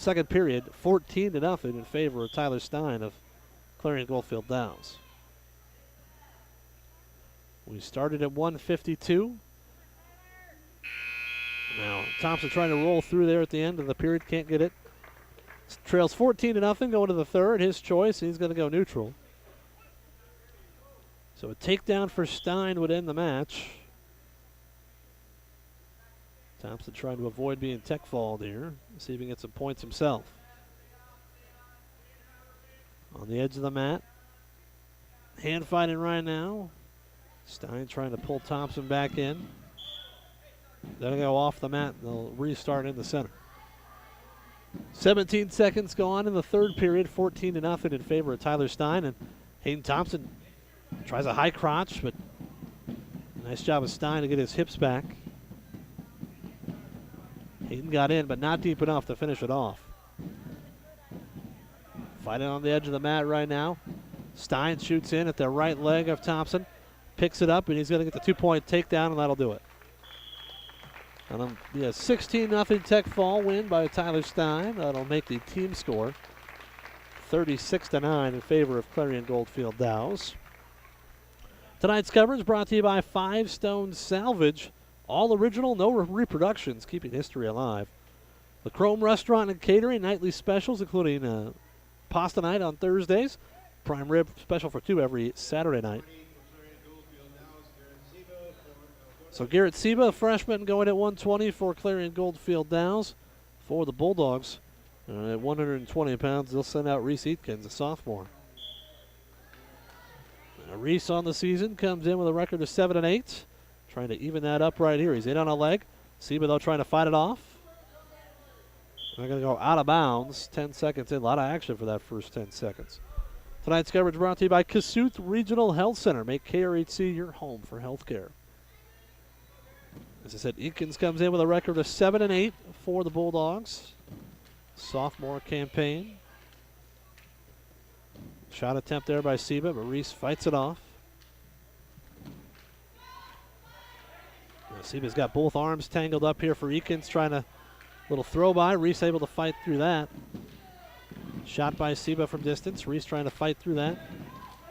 second period, 14-0 in favor of Tyler Stein of Clarion-Goldfield Downs. We started at 1:52. Now Thompson trying to roll through there at the end of the period, can't get it. Trails 14-0 going to the third. His choice, he's going to go neutral. So a takedown for Stein would end the match. Thompson trying to avoid being tech-fauled here. See if he can get some points himself. On the edge of the mat. Hand fighting right now. Stein trying to pull Thompson back in. They'll go off the mat. They'll restart in the center. 17 seconds go on in the third period. 14-0 in favor of Tyler Stein. And Hayden Thompson tries a high crotch, but nice job of Stein to get his hips back. Hayden got in, but not deep enough to finish it off. Fighting on the edge of the mat right now. Stein shoots in at the right leg of Thompson. Picks it up, and he's going to get the 2-point takedown, and that'll do it. And it'll be a 16-0 tech fall win by Tyler Stein. That'll make the team score 36-9 in favor of Clarion-Goldfield Dows. Tonight's coverage brought to you by Five Stone Salvage. All original, no reproductions, keeping history alive. The Chrome Restaurant and Catering, nightly specials, including pasta night on Thursdays. Prime rib special for 2 every Saturday night. So Garrett Seba, a freshman, going at 120 for Clarion-Goldfield Dows. For the Bulldogs, at 120 pounds, they'll send out Reese Eatkins, a sophomore. Reese on the season comes in with a record of 7-8. Trying to even that up right here. He's in on a leg. Seba, though, trying to fight it off. They're going to go out of bounds. 10 seconds in. A lot of action for that first 10 seconds. Tonight's coverage brought to you by Kasuth Regional Health Center. Make KRHC your home for health care. As I said, Eakins comes in with a record of 7-8 for the Bulldogs. Sophomore campaign. Shot attempt there by Seba, but Reese fights it off. Seba's got both arms tangled up here for Eakins, trying to little throw by. Reese able to fight through that. Shot by Seba from distance. Reese trying to fight through that.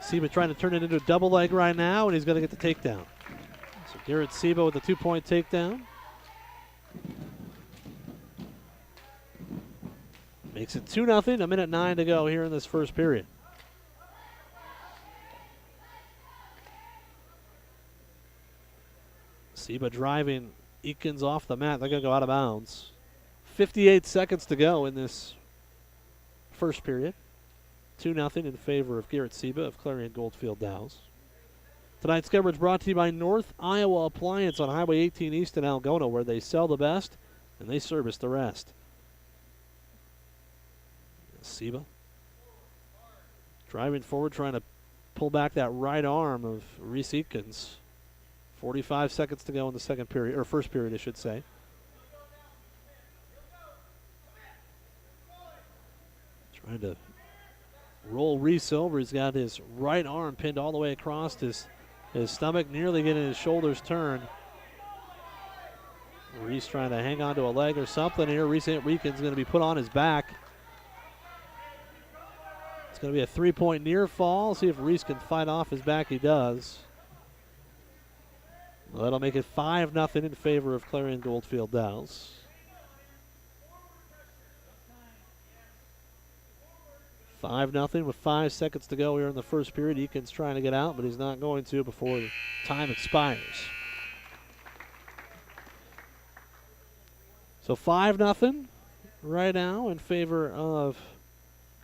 Seba trying to turn it into a double leg right now, and he's going to get the takedown. So Garrett Seba with a 2-point takedown. Makes it 2-0, a minute 9 to go here in this first period. Seba driving Eakins off the mat. They're going to go out of bounds. 58 seconds to go in this first period. 2-0 in favor of Garrett Seba of Clarion-Goldfield Dows. Tonight's coverage brought to you by North Iowa Appliance on Highway 18 East in Algona, where they sell the best and they service the rest. Seba driving forward, trying to pull back that right arm of Reese Eakins. 45 seconds to go in the second period, or first period, I should say. Trying to roll Reese over. He's got his right arm pinned all the way across his stomach, nearly getting his shoulders turned. Reese trying to hang on to a leg or something here. Reese Eakins going to be put on his back. It's going to be a 3-point near fall. See if Reese can fight off his back. He does. Well, that'll make it 5-0 in favor of Clarion-Goldfield Dows. (5-0) with 5 seconds to go here in the first period. Eakins trying to get out, but he's not going to before time expires. So 5-0 right now in favor of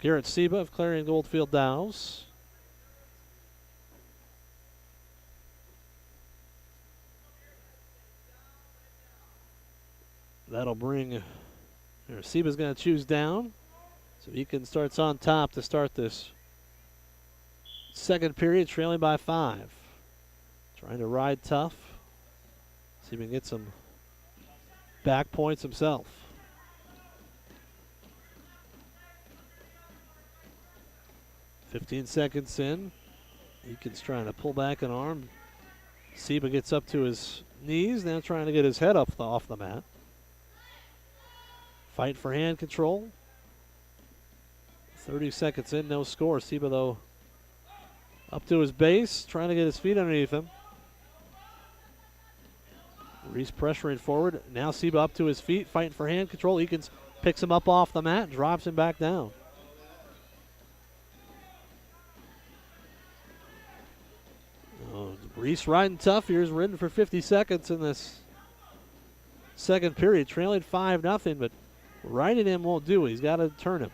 Garrett Seba of Clarion-Goldfield Dows. That'll bring, Seba's going to choose down. So Eakins starts on top to start this second period, trailing by 5. Trying to ride tough. See if he can get some back points himself. (15 seconds in. Eakins trying to pull back an arm. Seba gets up to his knees, now trying to get his head up off the mat. Fight for hand control. 30 seconds in, no score. Seba, though, up to his base, trying to get his feet underneath him. Reese pressuring forward. Now Seba up to his feet, fighting for hand control. Eakins picks him up off the mat, drops him back down. Reese riding tough. Here's ridden for 50 seconds in this second period, trailing 5-0, but riding him won't do it. He's got to turn him.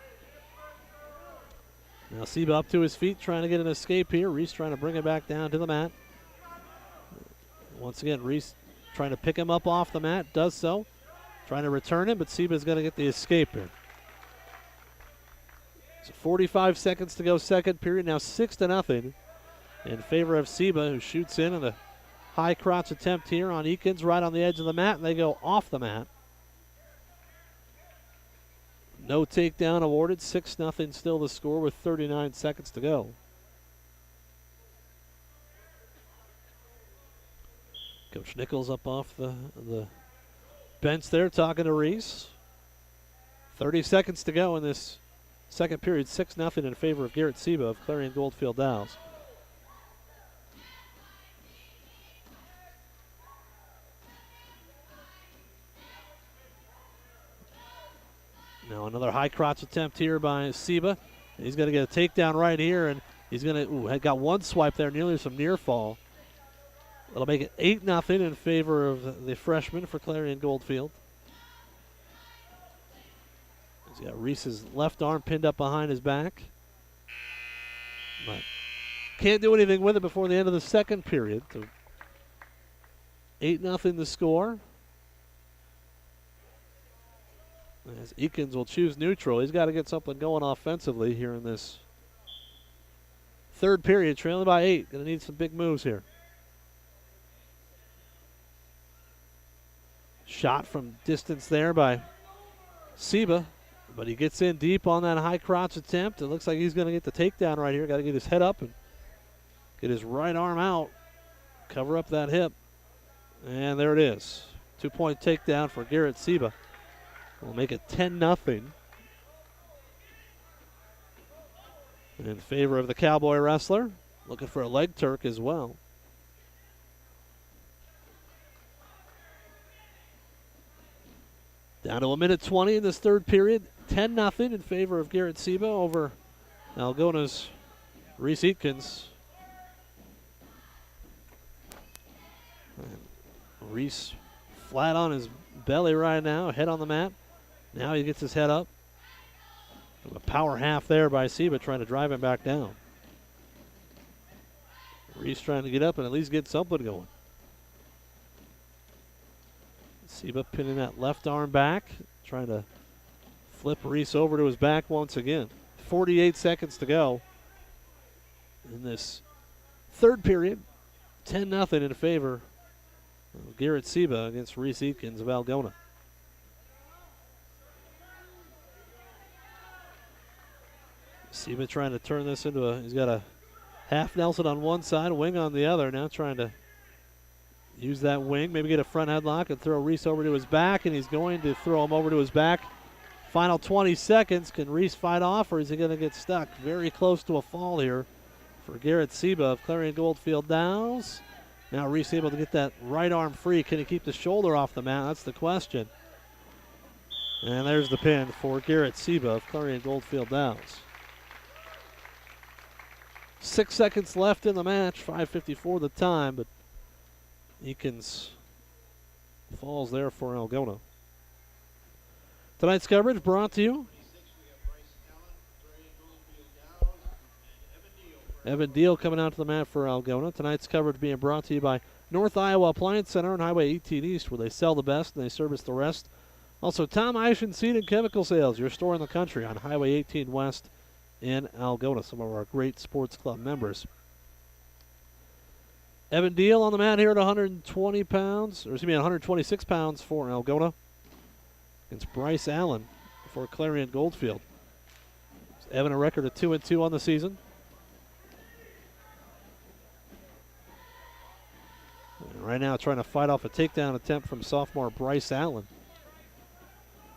Now Seba up to his feet, trying to get an escape here. Reese trying to bring it back down to the mat. Once again, Reese trying to pick him up off the mat, does so. Trying to return him, but Seba's going to get the escape here. So 45 seconds to go, second period. Now 6-0 in favor of Seba, who shoots in a high crotch attempt here on Eakins, right on the edge of the mat, and they go off the mat. No takedown awarded. 6-0 still the score with 39 seconds to go. Coach Nichols up off the bench there talking to Reese. 30 seconds to go in this second period. 6-0 in favor of Garrett Seba of Clarion-Goldfield Dow's. Now another high crotch attempt here by Seba. He's going to get a takedown right here, and he's going to, got one swipe there, nearly some near fall. That'll make it 8-0 in favor of the freshman for Clarion-Goldfield. He's got Reese's left arm pinned up behind his back, but can't do anything with it before the end of the second period. So 8-0 the score. As Eakins will choose neutral. He's got to get something going offensively here in this third period, trailing by 8. Going to need some big moves here. Shot from distance there by Seba, but he gets in deep on that high crotch attempt. It looks like he's going to get the takedown right here. Got to get his head up and get his right arm out, cover up that hip. And there it is. 2-point takedown for Garrett Seba. We'll make it 10-0 in favor of the Cowboy wrestler. Looking for a leg Turk as well. Down to 1:20 in this third period. 10-0 in favor of Garrett Seba over Algona's Reese Eakins. Reese flat on his belly right now, head on the mat. Now he gets his head up. A power half there by Seba, trying to drive him back down. Reese trying to get up and at least get something going. Seba pinning that left arm back, trying to flip Reese over to his back once again. 48 seconds to go in this third period. 10-0 in favor of Garrett Seba against Reese Eakins of Algona. Seba trying to turn this into he's got a half Nelson on one side, a wing on the other. Now trying to use that wing, maybe get a front headlock and throw Reese over to his back, and he's going to throw him over to his back. Final 20 seconds. Can Reese fight off, or is he going to get stuck? Very close to a fall here for Garrett Seba of Clarion-Goldfield Downs. Now Reese able to get that right arm free. Can he keep the shoulder off the mat? That's the question. And there's the pin for Garrett Seba of Clarion-Goldfield Downs. 6 seconds left in the match, 5:54 the time, but Eakins falls there for Algona. Tonight's coverage brought to you. Evan Deal coming out to the mat for Algona. Tonight's coverage being brought to you by North Iowa Appliance Center on Highway 18 East, where they sell the best and they service the rest. Also, Tom Eischen Seed and Chemical Sales, your store in the country on Highway 18 West in Algona, some of our great sports club members. Evan Deal on the mat here at 120 pounds, or excuse me, 126 pounds for Algona. Against Bryce Allen for Clarion-Goldfield. Evan a record of 2-2 on the season. And right now trying to fight off a takedown attempt from sophomore Bryce Allen.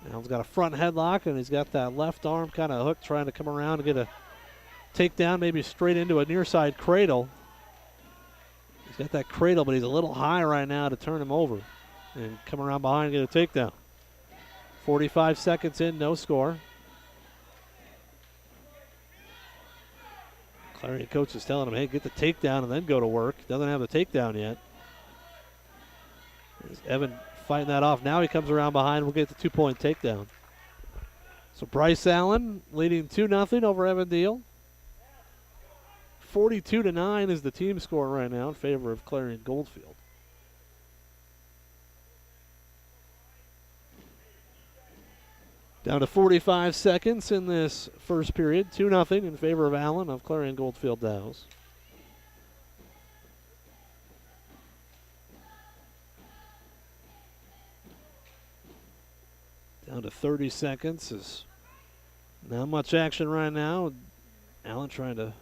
Allen's got a front headlock, and he's got that left arm kind of hooked, trying to come around and get a takedown, maybe straight into a near side cradle. He's got that cradle, but he's a little high right now to turn him over and come around behind and get a takedown. 45 seconds in, no score. Clarion coach is telling him, hey, get the takedown and then go to work. Doesn't have the takedown yet. There's Evan fighting that off. Now he comes around behind. We'll get the 2-point takedown. So Bryce Allen leading 2-0 over Evan Deal. 42-9 is the team score right now in favor of Clarion-Goldfield. Down to 45 seconds in this first period. 2-0 in favor of Allen of Clarion-Goldfield Dows. Down to 30 seconds. Is not much action right now. Allen trying to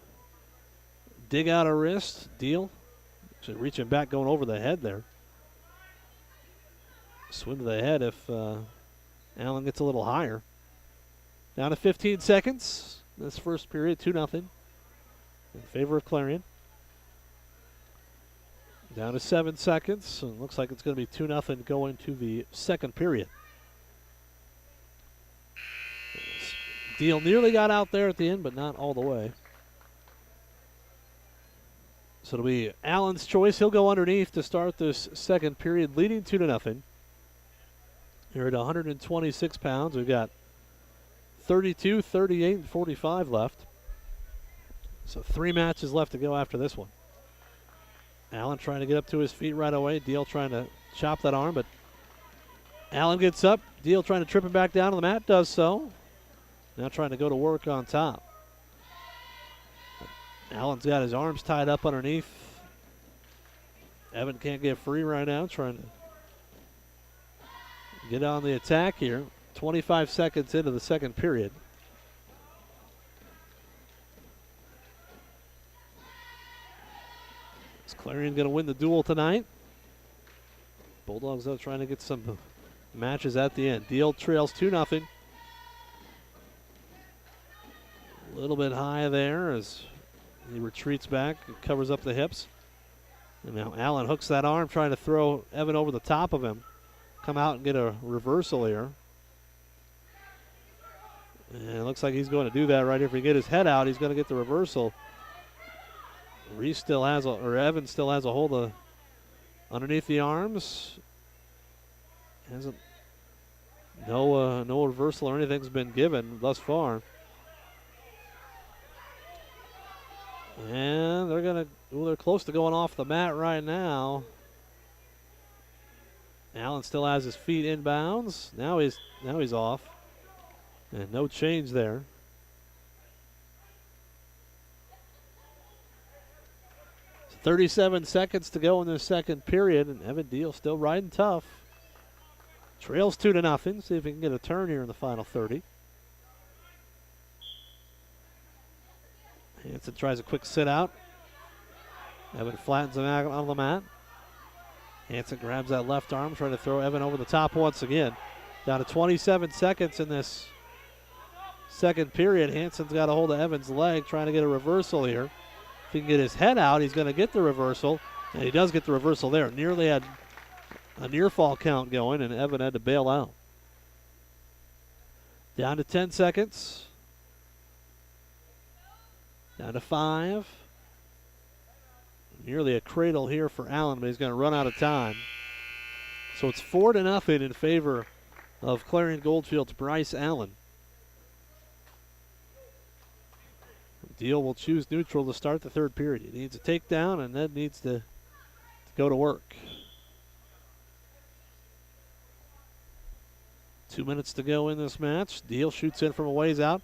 dig out a wrist. Deal. Actually reaching back, going over the head there. Swing to the head if Allen gets a little higher. Down to 15 seconds. This first period, 2-0 in favor of Clarion. Down to 7 seconds. And looks like it's going to be 2-0 going to the second period. Deal nearly got out there at the end, but not all the way. So it'll be Allen's choice. He'll go underneath to start this second period, leading 2-0. Here at 126 pounds, we've got 32, 38, and 45 left. So 3 matches left to go after this one. Allen trying to get up to his feet right away. Deal trying to chop that arm, but Allen gets up. Deal trying to trip him back down to the mat, does so. Now trying to go to work on top. Allen's got his arms tied up underneath. Evan can't get free right now, trying to get on the attack here. 25 seconds into the second period. Is Clarion going to win the duel tonight? Bulldogs though trying to get some matches at the end. Deal trails 2-0. A little bit high there as he retreats back and covers up the hips. And now Allen hooks that arm, trying to throw Evan over the top of him. Come out and get a reversal here. And it looks like he's going to do that right here. If he get his head out, he's going to get the reversal. Evan still has a hold of underneath the arms. No reversal or anything's been given thus far. And they're close to going off the mat right now. Allen still has his feet inbounds. Now he's off. And no change there. So 37 seconds to go in the second period, and Evan Deal still riding tough. Trails 2-0. See if he can get a turn here in the final 30. Hansen tries a quick sit out. Evan flattens him out on the mat. Hansen grabs that left arm, trying to throw Evan over the top once again. Down to 27 seconds in this second period. Hansen's got a hold of Evan's leg, trying to get a reversal here. If he can get his head out, he's going to get the reversal. And he does get the reversal there. Nearly had a near fall count going, and Evan had to bail out. Down to 10 seconds. Down to 5. Nearly a cradle here for Allen, but he's going to run out of time. So it's 4-0 in favor of Clarion-Goldfield's Bryce Allen. Deal will choose neutral to start the third period. He needs a takedown, and then needs to go to work. 2 minutes to go in this match. Deal shoots in from a ways out.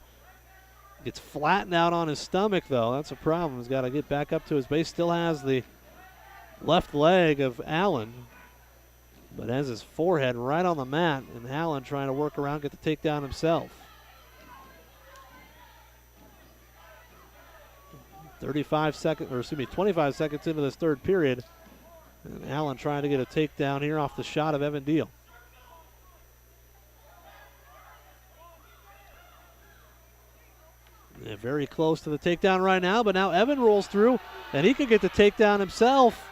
Gets flattened out on his stomach, though. That's a problem. He's got to get back up to his base. Still has the left leg of Allen, but has his forehead right on the mat, and Allen trying to work around, get the takedown himself. 25 seconds into this third period, and Allen trying to get a takedown here off the shot of Evan Deal. Yeah, very close to the takedown right now, but now Evan rolls through, and he can get the takedown himself.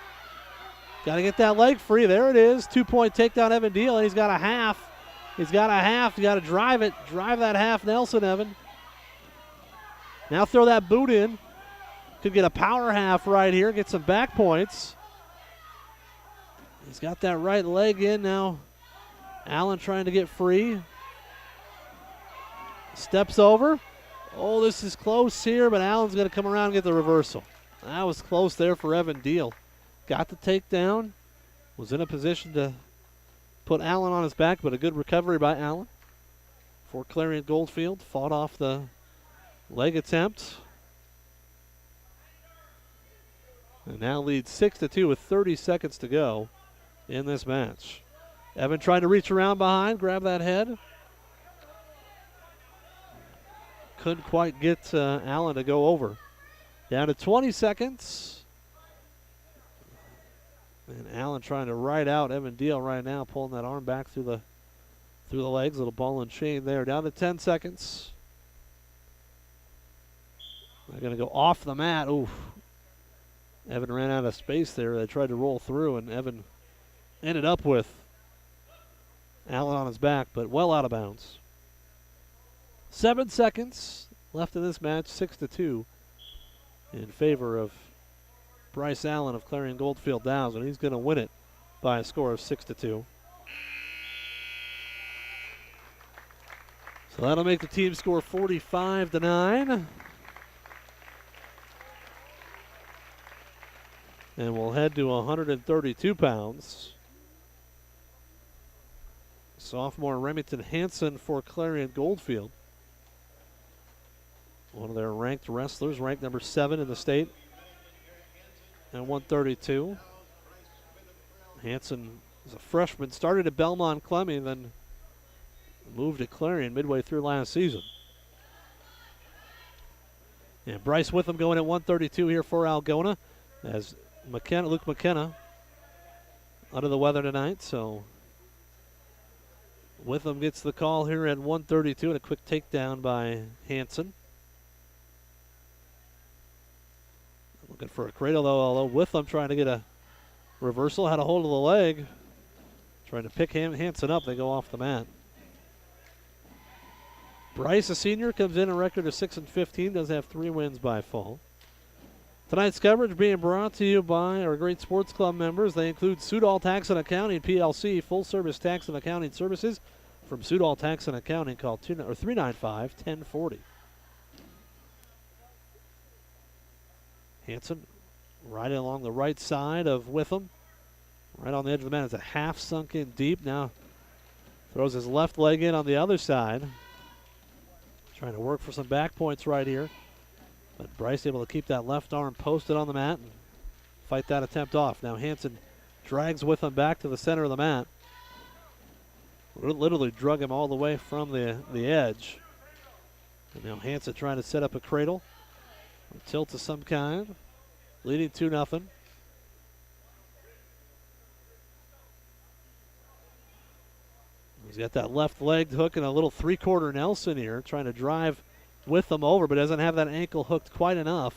Got to get that leg free. There it is. 2-point takedown, Evan Deal, and he's got a half. He's got a half. You got to drive it. Drive that half, Nelson, Evan. Now throw that boot in. Could get a power half right here. Get some back points. He's got that right leg in now. Allen trying to get free. Steps over. Oh, this is close here, but Allen's going to come around and get the reversal. That was close there for Evan Deal. Got the takedown. Was in a position to put Allen on his back, but a good recovery by Allen. For Clarion-Goldfield, fought off the leg attempt. And now leads 6-2 with 30 seconds to go in this match. Evan trying to reach around behind, grab that head. Couldn't quite get Allen to go over. Down to 20 seconds. And Allen trying to ride out Evan Deal right now, pulling that arm back through the legs. Little ball and chain there. Down to 10 seconds. They're going to go off the mat. Oof. Evan ran out of space there. They tried to roll through, and Evan ended up with Allen on his back, but well out of bounds. 7 seconds left in this match, 6-2 in favor of Bryce Allen of Clarion-Goldfield Downs, and he's going to win it by a score of 6-2. So that'll make the team score 45-9. And we'll head to 132 pounds. Sophomore Remington Hansen for Clarion-Goldfield. One of their ranked wrestlers, ranked number 7 in the state. At 132. Hansen is a freshman, started at Belmont Clemmy, then moved to Clarion midway through last season. And Bryce Witham going at 132 here for Algona, as Luke McKenna under the weather tonight, so Witham gets the call here at 132 and a quick takedown by Hansen. Looking for a cradle though, although Witham trying to get a reversal, had a hold of the leg. Trying to pick Hansen up, they go off the mat. Bryce, a senior, comes in a record of 6-15, does have 3 wins by fall. Tonight's coverage being brought to you by our great sports club members. They include Sudol Tax and Accounting PLC, full-service tax and accounting services from Sudol Tax and Accounting. Call 395-1040. Hansen riding along the right side of Witham. Right on the edge of the mat. It's a half sunk in deep. Now throws his left leg in on the other side. Trying to work for some back points right here. But Bryce able to keep that left arm posted on the mat and fight that attempt off. Now Hansen drags Witham back to the center of the mat. Literally drug him all the way from the edge. And now Hansen trying to set up a cradle. A tilt of some kind. Leading 2-0. He's got that left leg hook and a little 3/4 Nelson here, trying to drive Witham over, but doesn't have that ankle hooked quite enough.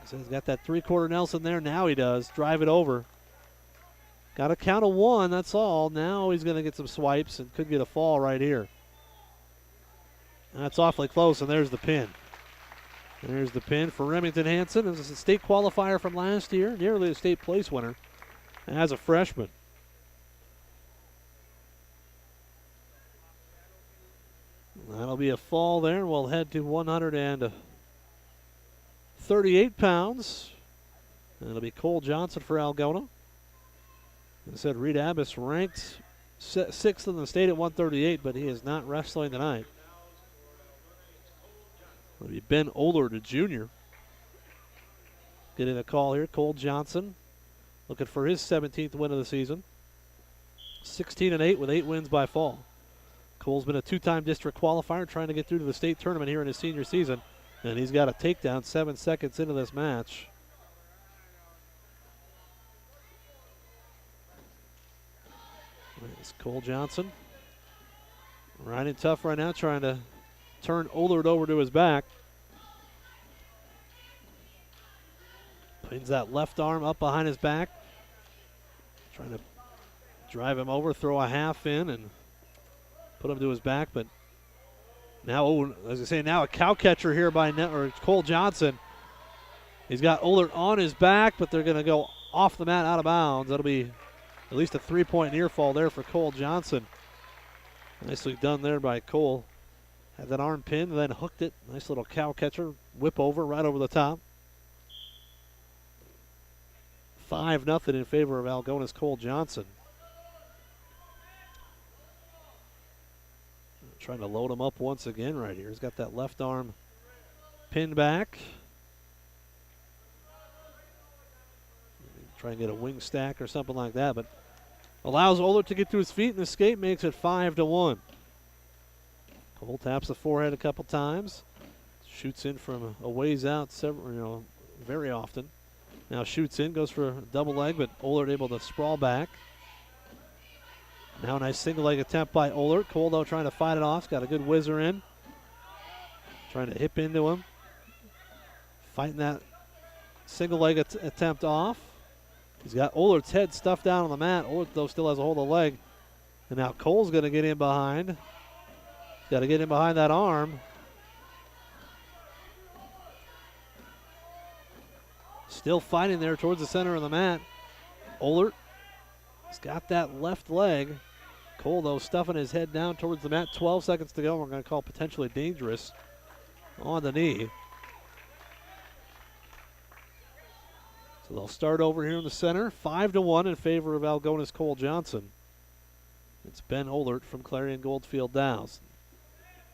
So he's got that 3/4 Nelson there. Now he does. Drive it over. Got a count of 1, that's all. Now he's going to get some swipes and could get a fall right here. And that's awfully close, and there's the pin. There's the pin for Remington Hansen. This is a state qualifier from last year, nearly a state place winner as a freshman. That'll be a fall there, and we'll head to 138 pounds. And it'll be Cole Johnson for Algona. As I said, Reed Abbas ranked 6th in the state at 138, but he is not wrestling tonight. It'll be Ben Ollard, Jr. getting a call here. Cole Johnson looking for his 17th win of the season. 16-8 with 8 wins by fall. Cole's been a 2-time district qualifier, trying to get through to the state tournament here in his senior season. And he's got a takedown 7 seconds into this match. It's Cole Johnson riding tough right now, trying to turn Ollard over to his back. Pins that left arm up behind his back. Trying to drive him over, throw a half in, and put him to his back. But now, as I say, now a cow catcher here by Cole Johnson. He's got Ollard on his back, but they're going to go off the mat out of bounds. That'll be at least a 3-point near fall there for Cole Johnson. Nicely done there by Cole. Had that arm pinned, then hooked it. Nice little cow catcher, whip over, right over the top. 5-0 in favor of Algona's Cole Johnson. Trying to load him up once again right here. He's got that left arm pinned back. Try and get a wing stack or something like that, but allows Ollard to get to his feet, and the escape makes it 5-1. Cole taps the forehead a couple times. Shoots in from a ways out very often. Now shoots in, goes for a double leg, but Ollard able to sprawl back. Now a nice single leg attempt by Ollard. Cole, though, trying to fight it off. He's got a good whizzer in. Trying to hip into him. Fighting that single leg attempt off. He's got Ollard's head stuffed down on the mat. Ollard, though, still has a hold of the leg. And now Cole's going to get in behind. He's got to get in behind that arm. Still fighting there towards the center of the mat. Ollard has got that left leg. Cole, though, stuffing his head down towards the mat. 12 seconds to go. We're going to call potentially dangerous on the knee. So they'll start over here in the center. 5-1 in favor of Algona's Cole Johnson. It's Ben Ollard from Clarion-Goldfield Downs.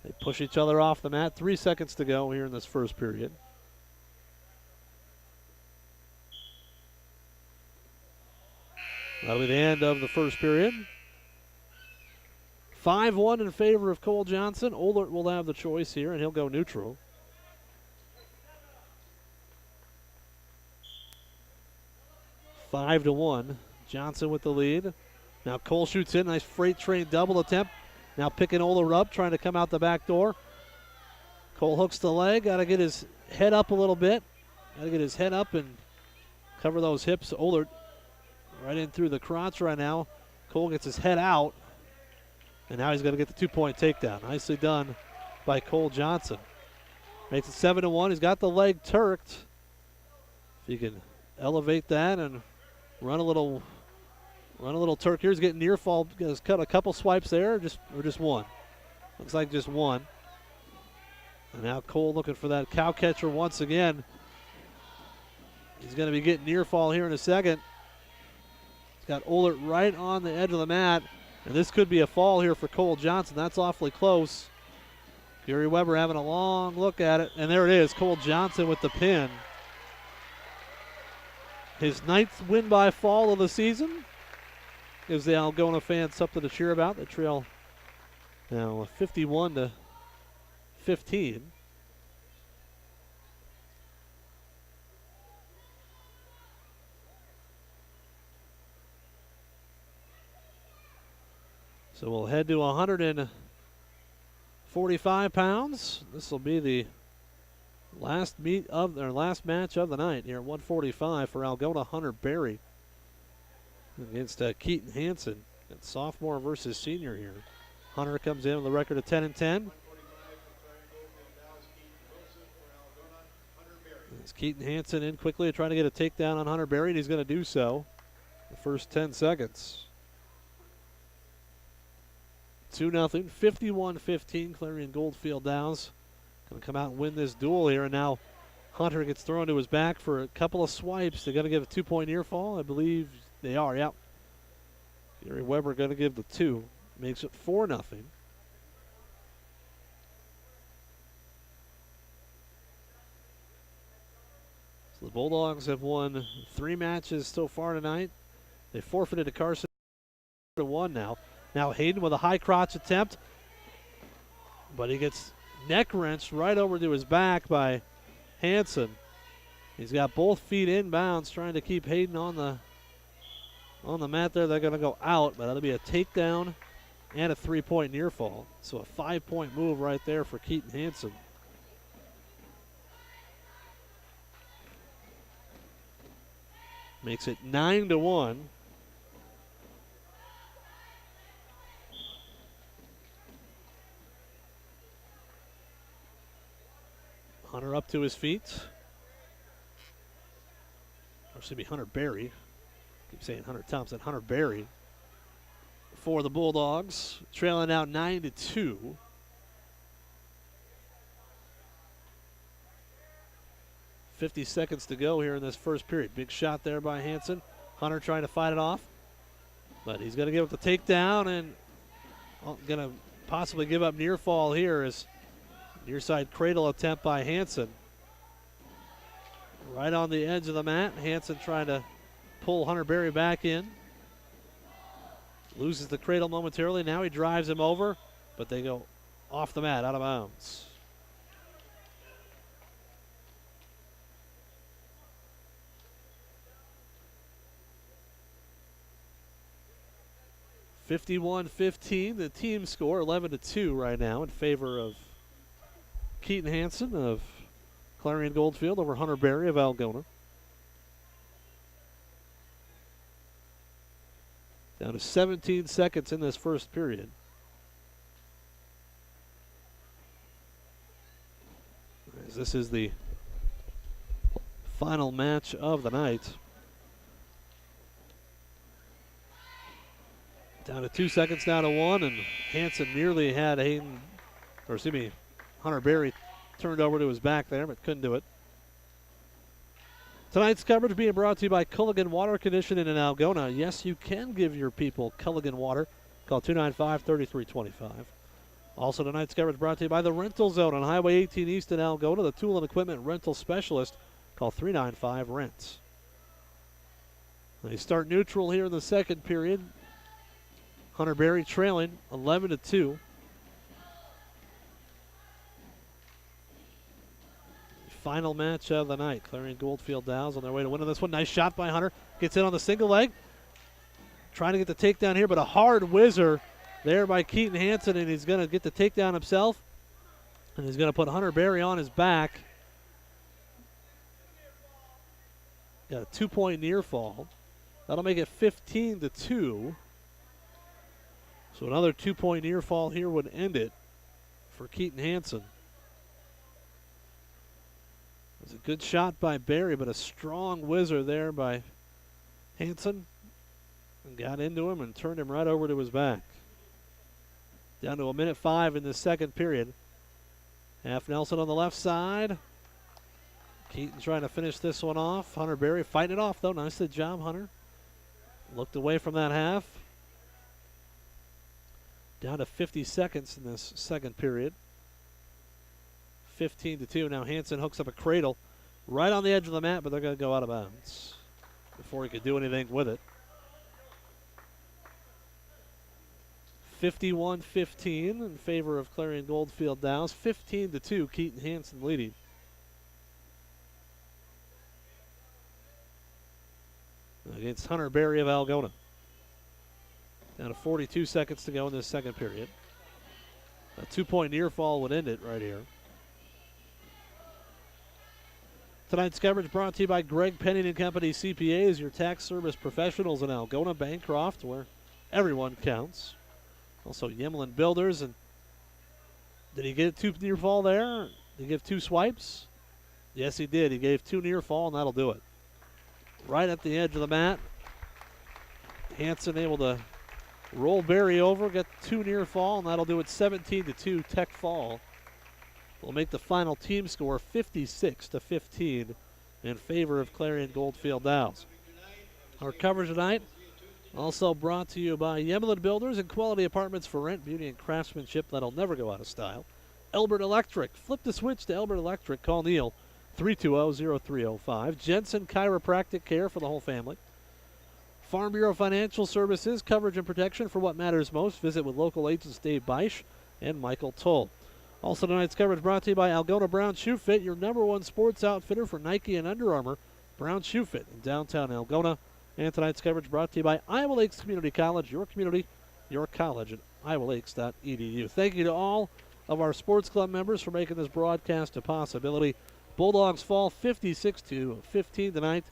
They push each other off the mat. 3 seconds to go here in this first period. That'll be the end of the first period. 5-1 in favor of Cole Johnson. Ollard will have the choice here, and he'll go neutral. 5-1. Johnson with the lead. Now Cole shoots in. Nice freight train double attempt. Now picking Ollard up, trying to come out the back door. Cole hooks the leg. Got to get his head up a little bit. Got to get his head up and cover those hips. Ollard right in through the crotch right now. Cole gets his head out. And now he's going to get the 2-point takedown. Nicely done by Cole Johnson. Makes it 7-1. He's got the leg turked. If you can elevate that and run a little turk here. He's getting near fall. He's cut a couple swipes there, or just one. Looks like just one. And now Cole looking for that cow catcher once again. He's going to be getting near fall here in a second. He's got Ollard right on the edge of the mat. And this could be a fall here for Cole Johnson. That's awfully close. Gary Weber having a long look at it. And there it is, Cole Johnson with the pin. His 9th win by fall of the season. Gives the Algona fans something to cheer about. They trail now 51-15. So we'll head to 145 pounds. This will be the last match of the night here at 145 for Algona. Hunter Berry against Keaton Hansen. It's sophomore versus senior here. Hunter comes in with a record of 10-10. It's Keaton Hansen in quickly trying to get a takedown on Hunter Berry, and he's going to do so. The first 10 seconds. 2-0, 51-15, Clarion-Goldfield Downs. Going to come out and win this duel here, and now Hunter gets thrown to his back for a couple of swipes. They're going to give a 2-point near fall. I believe they are, yep. Gary Weber going to give the 2. Makes it 4-0. So the Bulldogs have won 3 matches so far tonight. They forfeited to Carson 1 now. Now Hayden with a high crotch attempt, but he gets neck wrenched right over to his back by Hansen. He's got both feet inbounds, trying to keep Hayden on the mat there. They're going to go out, but that'll be a takedown and a 3-point near fall. So a 5-point move right there for Keaton Hansen. Makes it 9-1. Hunter up to his feet. Or should be Hunter Berry. Keep saying Hunter Thompson. Hunter Berry for the Bulldogs. Trailing out 9-2. .50 seconds to go here in this first period. Big shot there by Hansen. Hunter trying to fight it off. But he's going to give up the takedown and going to possibly give up near fall here as near side cradle attempt by Hansen. Right on the edge of the mat. Hansen trying to pull Hunter Berry back in. Loses the cradle momentarily. Now he drives him over, but they go off the mat, out of bounds. (51-15), the team score, 11-2 right now in favor of Keaton Hansen of Clarion-Goldfield over Hunter Berry of Algona. Down to 17 seconds in this first period. As this is the final match of the night. Down to 2 seconds, down to 1, and Hansen nearly had Hunter Berry turned over to his back there, but couldn't do it. Tonight's coverage being brought to you by Culligan Water Conditioning in Algona. Yes, you can give your people Culligan water. Call 295-3325. Also tonight's coverage brought to you by the Rental Zone on Highway 18 East in Algona, the tool and equipment rental specialist. Call 395-RENTS. They start neutral here in the second period. Hunter Berry trailing 11-2. Final match of the night. Clarion-Goldfield Dows on their way to winning this one. Nice shot by Hunter. Gets in on the single leg. Trying to get the takedown here, but a hard whizzer there by Keaton Hansen, and he's going to get the takedown himself. And he's going to put Hunter Berry on his back. Got a 2-point near fall. That'll make it 15-2. So another 2-point near fall here would end it for Keaton Hansen. It was a good shot by Berry, but a strong whizzer there by Hansen. And got into him and turned him right over to his back. Down to 1:05 in the second period. Half Nelson on the left side. Keaton trying to finish this one off. Hunter Berry fighting it off, though. Nicely job, Hunter. Looked away from that half. Down to 50 seconds in this second period. 15-2. Now Hansen hooks up a cradle right on the edge of the mat, but they're going to go out of bounds before he could do anything with it. 51-15 in favor of Clarion-Goldfield Dows. 15-2, Keaton Hansen leading. Against Hunter Berry of Algona. Down to 42 seconds to go in this second period. A 2-point near fall would end it right here. Tonight's coverage brought to you by Greg Penning and Company CPAs, your tax service professionals in Algona, Bancroft, where everyone counts. Also Yemlin Builders. And did he get 2 near fall there? Did he give 2 swipes? Yes, he did. He gave 2 near fall, and that'll do it. Right at the edge of the mat. Hansen able to roll Berry over, get 2 near fall, and that'll do it. 17-2 Tech fall. Will make the final team score 56-15 in favor of Clarion-Goldfield Dows. Our coverage tonight also brought to you by Yemlin Builders and Quality Apartments for Rent, Beauty and Craftsmanship that'll never go out of style. Elbert Electric. Flip the switch to Elbert Electric. Call Neil 320-0305. Jensen Chiropractic Care for the whole family. Farm Bureau Financial Services. Coverage and protection for what matters most. Visit with local agents Dave Beisch and Michael Toll. Also tonight's coverage brought to you by Algona Brown Shoe Fit, your #1 sports outfitter for Nike and Under Armour. Brown Shoe Fit in downtown Algona. And tonight's coverage brought to you by Iowa Lakes Community College, your community, your college. And iowalakes.edu. Thank you to all of our sports club members for making this broadcast a possibility. Bulldogs fall 56-15 tonight